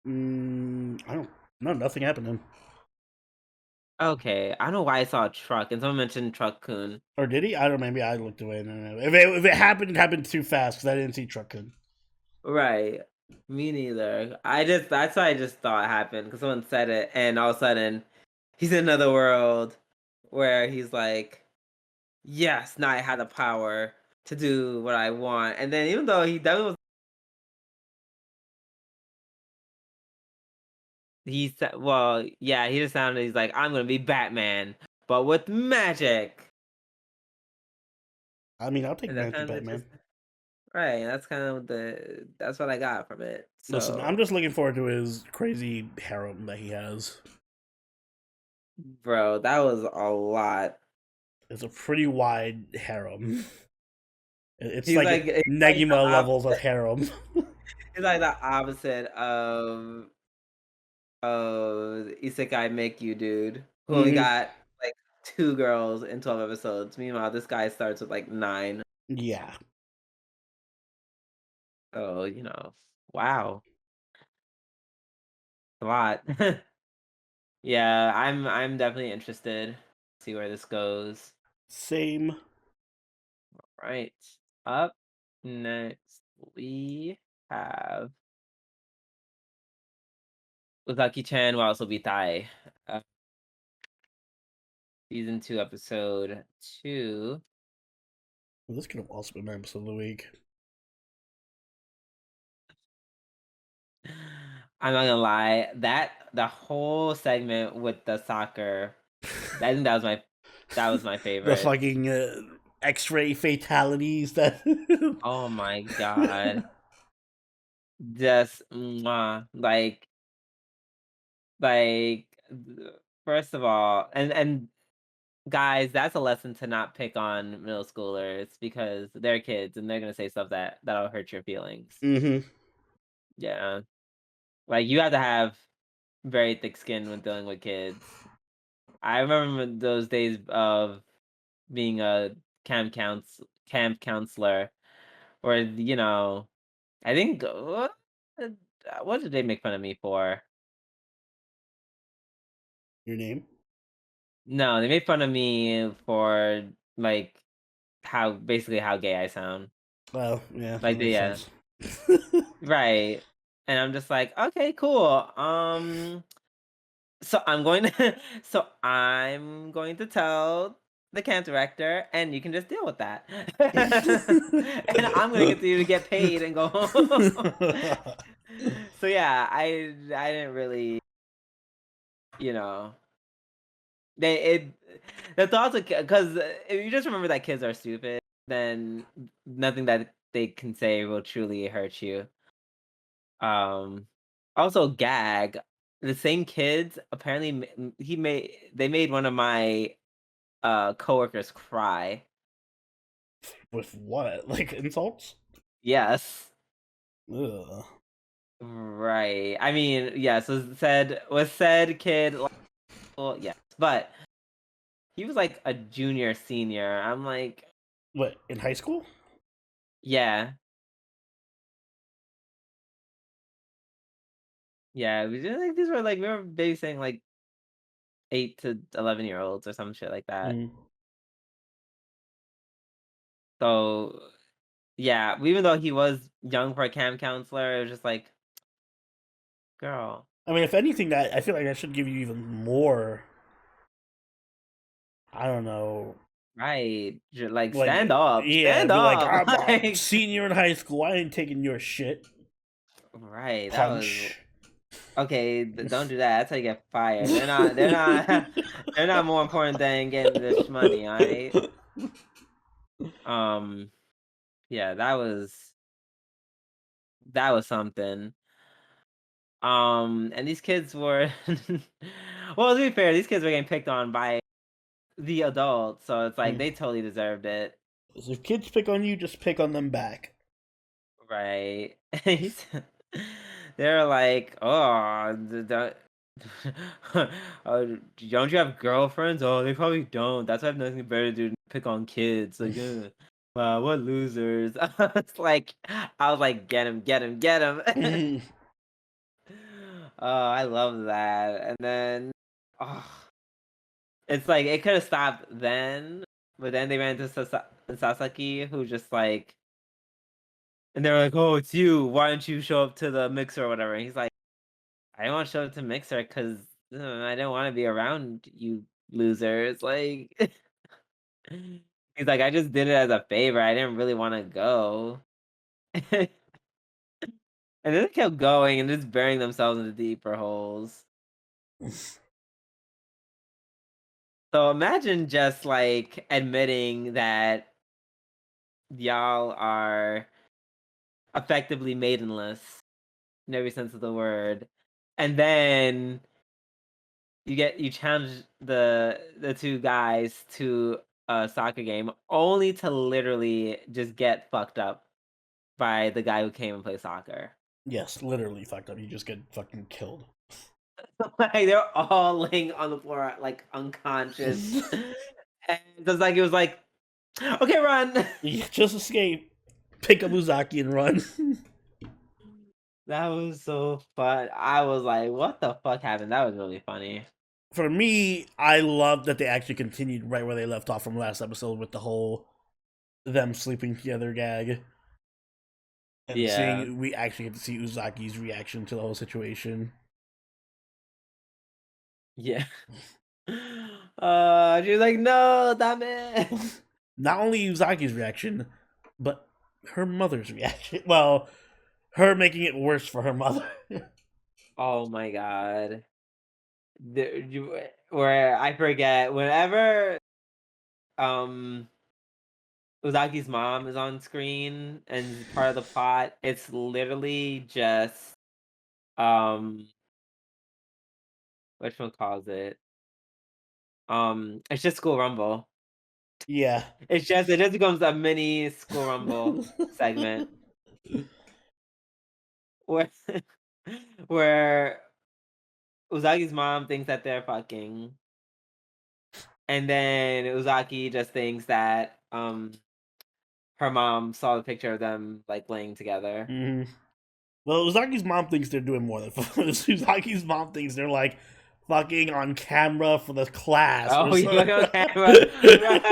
I don't. No, nothing happened to him. Okay, I don't know why I saw a truck and someone mentioned Truckun. Or did he? I don't know. Maybe I looked away. No. If it happened, it happened too fast because I didn't see Truckun. Right. Me neither. That's what I just thought happened because someone said it, and all of a sudden, he's in another world where he's like, "Yes, now I have the power to do what I want." And then even though he definitely was, he said, "Well, yeah," he just sounded. He's like, "I'm gonna be Batman, but with magic," I mean, I'll take and that's Magic kind of Batman. just right. That's kind of that's what I got from it. Listen, I'm So, just looking forward to his crazy harem that he has. bro, that was a lot. It's a pretty wide harem. It's He's like like the Negima levels of opposite. harem. He's like the opposite of Isekai Make You dude, who only hmm got like 2 girls in 12 episodes. Meanwhile, this guy starts with like 9. Yeah, So, wow, a lot. Yeah, I'm definitely interested. See where this goes. same. Right. Up next, we have Uzaki-chan will also be Tai. Uh, season 2, episode 2. Well, this could have also been my episode of the week. I'm not gonna lie, that the whole segment with the soccer, I think that was my The favorite. fucking X-ray fatalities that Oh my god. Just mwah. Like first of all, and guys, that's a lesson to not pick on middle schoolers because they're kids and they're gonna say stuff that'll hurt your feelings. hmm Yeah. Like you have to have very thick skin when dealing with kids. I remember those days of being a camp counselor or I think what did they make fun of me for? Your name? No, they made fun of me for like how gay I sound. Well, yeah, that Like makes yeah, sense. right. And I'm just like, okay, cool. So I'm going to so I'm going to tell the camp director, and you can just deal with that. And I'm gonna continue to get paid and go home. So yeah, I didn't really, you know, they it the thoughts of because if you just remember that kids are stupid, then nothing that they can say will truly hurt you. Um, Also gag. The same kids apparently they made one of my coworkers cry. With what? Like insults? Yes. Ugh. Right. I mean, yes, was said kid like, well, yes, but he was like a junior senior. I'm like, What, in high school? yeah. Yeah, like these were like we were babysitting like 8 to 11-year-olds or some shit like that. Mm. So yeah, even though he was young for a camp counselor, it was just like, girl, I mean, if anything, that I feel like that should give you even more. I don't know. right? Like Like, yeah, stand be like, up, I'm a like senior in high school. I ain't taking your shit. right. That was Punch. okay. Don't do that. That's how you get fired. They're not they're not more important than getting this money. All right. Um. Yeah, that was something. And these kids were, well, to be fair, these kids were getting picked on by the adults, so it's like Mm. they totally deserved it, So if kids pick on you, just pick on them back. right? They're like, oh, don't you have girlfriends? Oh, they probably don't. That's why I have nothing better to do than pick on kids. Like, wow, what losers! I was like, get him, get him, get him. Mhm. Oh, I love that. And then, oh, it's like it could have stopped then, but then they ran into Sasaki, who just like, and they're like, "Oh, it's you. Why don't you show up to the mixer or whatever?" And he's like, "I didn't want to show up to mixer because I didn't want to be around you losers." Like, he's like, "I just did it as a favor. I didn't really want to go." And then they kept going and just burying themselves into deeper holes. So imagine just like admitting that y'all are effectively maidenless in every sense of the word. And then you challenge the two guys to a soccer game only to literally just get fucked up by the guy who came and play soccer. Yes, literally fucked up. You just get fucking killed. Like they're all laying on the floor like unconscious. And just like it was like, okay, run. Yeah, just escape. Pick up Uzaki and run. That was so fun. I was like, what the fuck happened? That was really funny. For me, I love that they actually continued right where they left off from last episode with the whole them sleeping together gag. And Yeah. seeing we actually get to see Uzaki's reaction to the whole situation. Yeah. She was like, no, damn it. Not only Uzaki's reaction, but her mother's reaction. Well, her making it worse for her mother. Oh my god. Where I forget whenever um Uzaki's mom is on screen and is part of the plot. It's literally just um which one calls it? It's just School Rumble. Yeah. It just becomes a mini School Rumble segment where where Uzaki's mom thinks that they're fucking, and then Uzaki just thinks that her mom saw the picture of them like laying together. hmm Well, Uzaki's mom thinks they're doing more than Uzaki's mom thinks they're like fucking on camera for the class or Oh, you something. look on camera, right?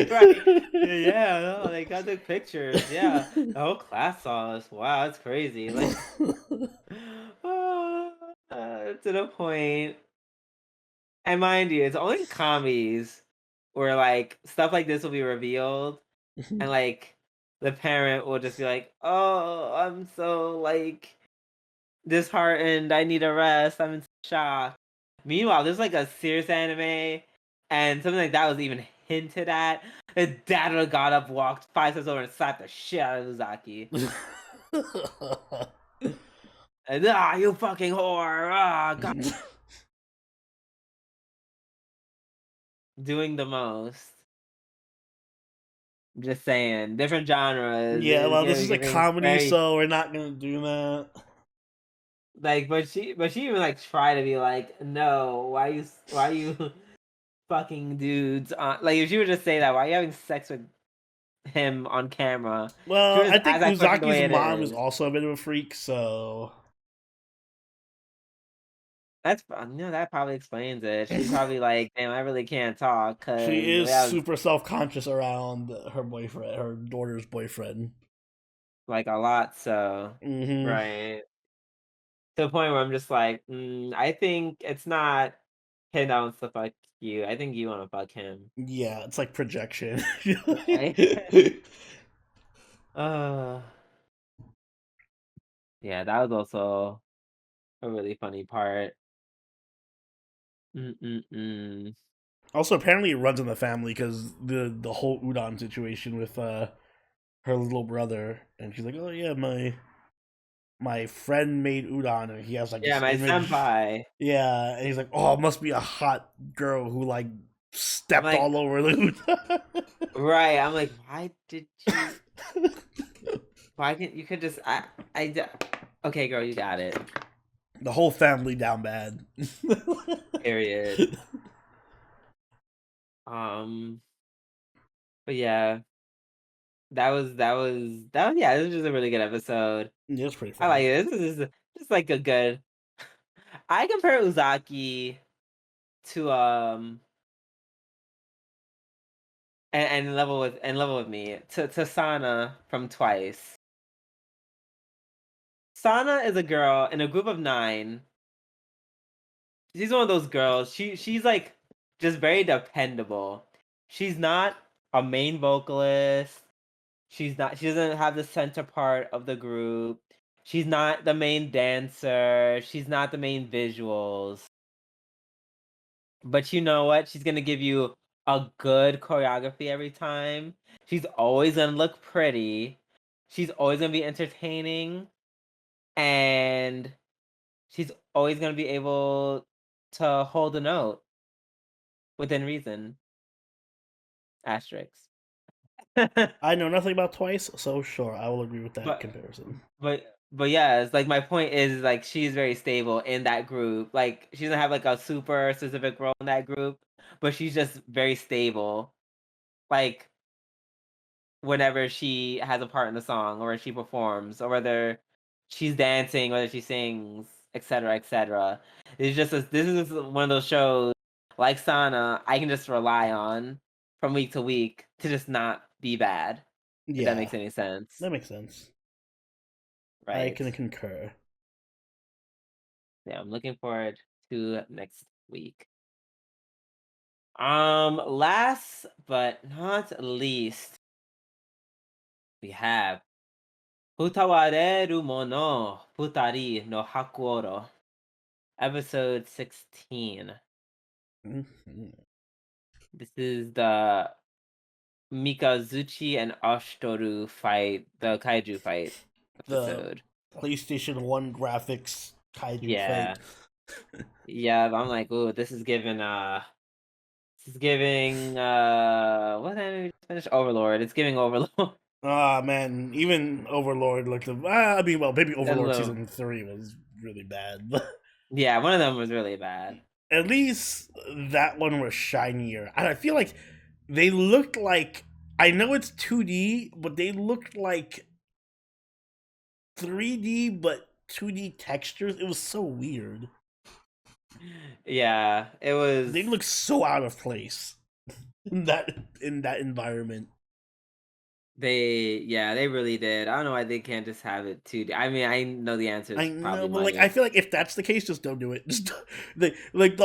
Right? Yeah, no, they got the pictures. Yeah, the whole class saw us. Wow, that's crazy. Like, to the point. And mind you, it's only commies where like stuff like this will be revealed, and like the parent will just be like, "Oh, I'm so like disheartened. I need a rest. I'm in shock." Meanwhile, there's like a serious anime, and something like that was even hinted at. His dad would have got up, walked 5 steps over, and slapped the shit out of Uzaki. And, you fucking whore! God, doing the most. Just saying, different genres. Yeah, It's well, this gonna be is a giving comedy, very so we're not gonna do that. like, but she even like try to be like, no, why you fucking dudes on like if she would just say that, why are you having sex with him on camera? She Well, would I just ask think that question the Uzaki's way it mom is is. also a bit of a freak, so That's that probably explains it. She's probably like, damn, I really can't talk she because we is have super self conscious around her boyfriend, her daughter's boyfriend. like a lot, so hmm right to the point where I'm just like, I think it's not him that wants to fuck you. I think you want to fuck him. Yeah, it's like projection. Right? uh, yeah, that was also a really funny part. Mm-mm-mm. Also, apparently, it runs in the family because the whole udon situation with her little brother, and she's like, "Oh yeah, my friend made udon, and he has like Yeah, this my image." senpai. Yeah, and he's like, "Oh, it must be a hot girl who like I'm stepped like, all over the right. I'm like, why did you? udon." Why can't you could just? Okay, girl, you got it. The whole family down bad. Period. Um, but yeah, yeah. This was just a really good episode. Yeah, it's pretty I like funny. it. This is just like a good. I compare Uzaki to and level with me to Sana from Twice. Sana is a girl in a group of 9. She's one of those girls. She's like just very dependable. She's not a main vocalist. She doesn't have the center part of the group. She's not the main dancer. She's not the main visuals. But you know what? She's gonna give you a good choreography every time. She's always gonna look pretty. She's always gonna be entertaining. And she's always gonna be able to hold a note within reason. Asterisk. I know nothing about Twice, so sure, I will agree with that but comparison. but yeah, it's like my point is like she's very stable in that group. Like she doesn't have like a super specific role in that group, but she's just very stable. Like whenever she has a part in the song or she performs or whether she's dancing, whether she sings, etc., etc. It's just this is one of those shows like Sana I can just rely on from week to week to just not be bad. If that Yeah, makes any sense, that makes sense. I right? can concur. Yeah, I'm looking forward to next week. Last but not least, we have Utawarerumono no Hakuoro, episode 16. Mhm. This is the Mikazuchi and Ashtoru fight the kaiju fight The episode. PlayStation 1 graphics kaiju fight. Yeah. Yeah, I'm like, "Ooh, this is giving, what anime we just finished? Overlord. It's giving Overlord." Ah, man, even Overlord looked. I mean, well, maybe A Overlord little. season 3 was really bad, but Yeah, one of them was really bad. at least that one was shinier. I feel like they looked like. I know it's 2D, but they looked like 3D, but 2D textures. It was so weird. Yeah, it was. They look so out of place in that environment. They really did. I don't know why they can't just have it 2D. I mean, I know the answer I is know, probably but like I money. feel like if that's the case, just don't do it. Just the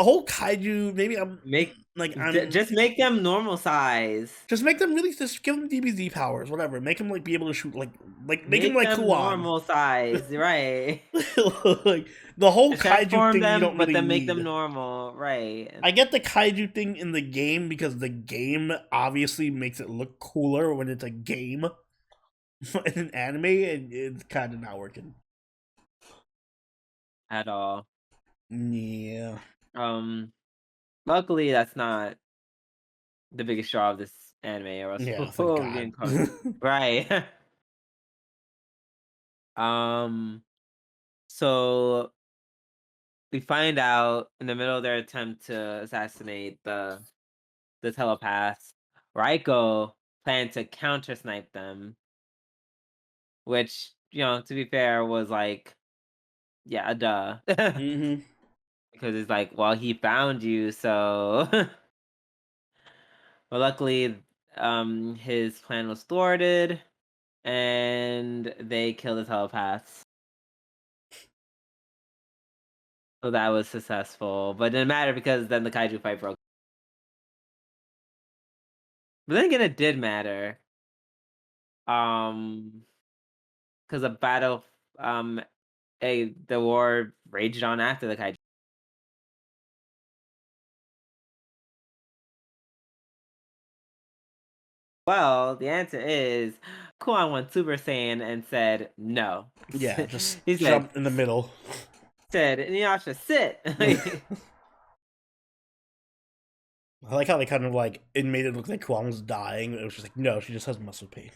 whole kaiju. Maybe I'm Make like I'm just make them normal size. just make them really just give them DBZ powers, whatever. Make them like be able to shoot like make him Make like them Kuon. normal size, right? Like the whole kaiju Transform thing you them, don't but really then make them need. normal, right? I get the kaiju thing in the game because the game obviously makes it look cooler when it's a game in an anime, and it's kind of not working. At all. Yeah, Um, Luckily that's not the biggest draw of this anime, or else yeah, thank we'll be God. in right. um, so we find out in the middle of their attempt to assassinate the telepaths, Raiko planned to counter snipe them, which, to be fair, was like, yeah, duh. hmm Because it's like, well, he found you, so. But luckily, his plan was thwarted, and they killed the telepaths. So that was successful, but it didn't matter because then the kaiju fight broke. But then again, it did matter. Um, because the battle, um, the war raged on after the kaiju. Well, the answer is Kuan went Super Saiyan and said no. Yeah, just He said, jump in the middle. Inuyasha, sit. I like how they kind of like it made it look like Kwon was dying. It was just like no, she just has muscle pain.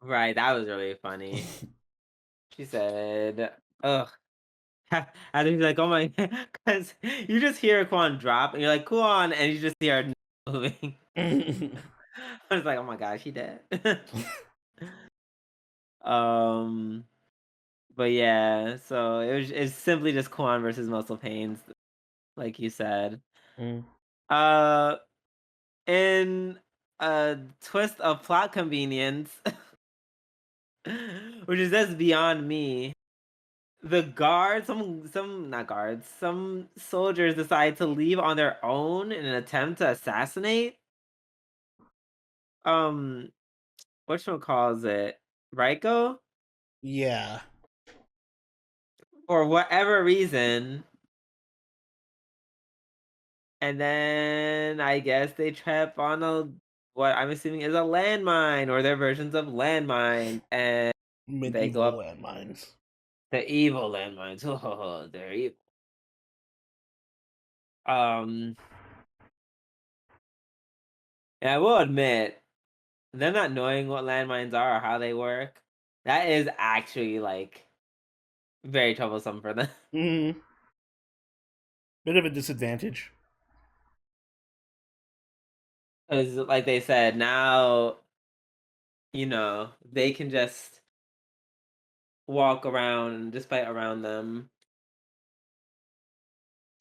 Right, that was really funny. She said, ugh. And he's like, oh my, because you just hear Quan drop, and you're like, Quan, and you just see her moving. I was like, oh my gosh, she dead. um, but yeah, so it's simply just Quan versus Muscle Pains, like you said. Mm. Uh, in a twist of plot convenience, which is just beyond me. The guards, some not guards, some soldiers decide to leave on their own in an attempt to assassinate. Um, calls it Raiko Yeah, for whatever reason, and then I guess they trap on a what I'm assuming is a landmine or their versions of landmine, and they go medieval up landmines. the evil landmines. Oh, they're evil. Um, and I will admit, them not knowing what landmines are or how they work, that is actually like very troublesome for them. Mm. Bit of a disadvantage. Because, like they said, now they can just walk around and just fight around them,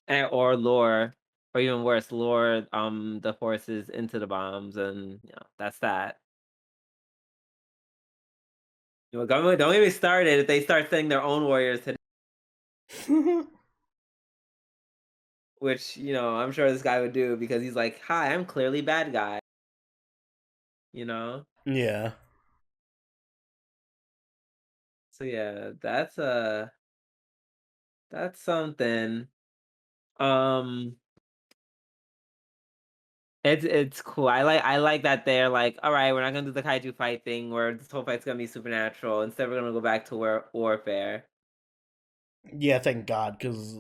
or lure, or even worse, lure the forces into the bombs, and that's that. Don't get me started if they start sending their own warriors to, which I'm sure this guy would do because he's like, "Hi, I'm clearly bad guy," you know. Yeah. So yeah, that's something. Um, It's cool. I like that they're like, all right, we're not gonna do the kaiju fight thing where this whole fight's gonna be supernatural. Instead, we're gonna go back to warfare. Yeah, thank God, because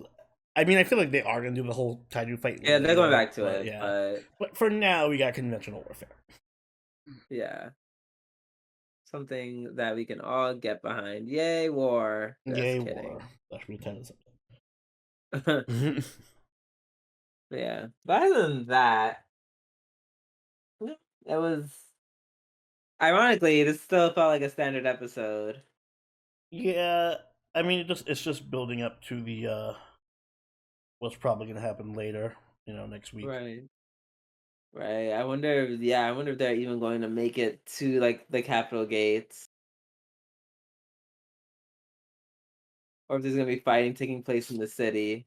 I mean, I feel like they are gonna do the whole Taiju fight Yeah, they're going later, back to but it, yeah. but But for now, we got conventional warfare. yeah, something that we can all get behind. Yay, war! Just Yay, war. kidding. That should be 10 But yeah, but other than that, yeah, it was ironically, this still felt like a standard episode. Yeah, I mean, it's just building up to the what's probably gonna happen later, next week. Right. Right. I wonder if they're even going to make it to like the Capitol gates, or if there's gonna be fighting taking place in the city.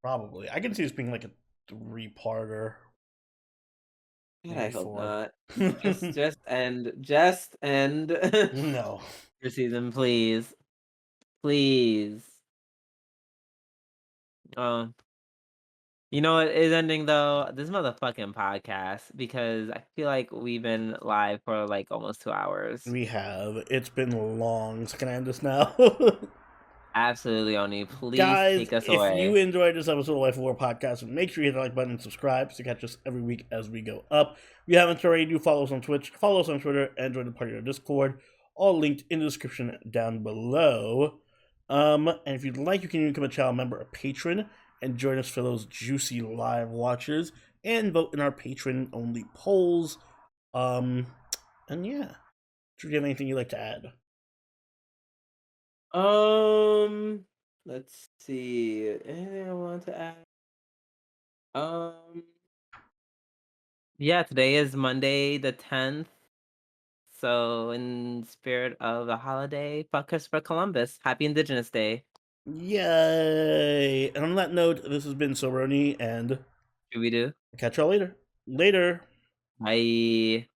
Probably, I can see this being like a three-parter, God, I maybe hope four. not. Just end No, your season, please, please. Um, you know what is ending though? This motherfucking podcast because I feel like we've been live for like almost 2 hours. we have. It's been long. So can I end this now? Absolutely, Oni. Please Guys, take us if you away. enjoyed this episode of Life of War podcast, make sure you hit the like button and subscribe to catch us every week as we go up. If you haven't already, do follow us on Twitch, follow us on Twitter, and join the party on Discord. All linked in the description down below. And if you'd like, you can even become a channel member or patron and join us for those juicy live watches and vote in our patron only polls. Um, and yeah, do you have anything you'd like to add? Um, let's see. Anything I want to add? Um, yeah, today is Monday the 10th. So, in spirit of the holiday, fuck Christopher Columbus. Happy Indigenous Day. Yay! And on that note, this has been Soroni, and Should we do? catch y'all later. Later. Bye.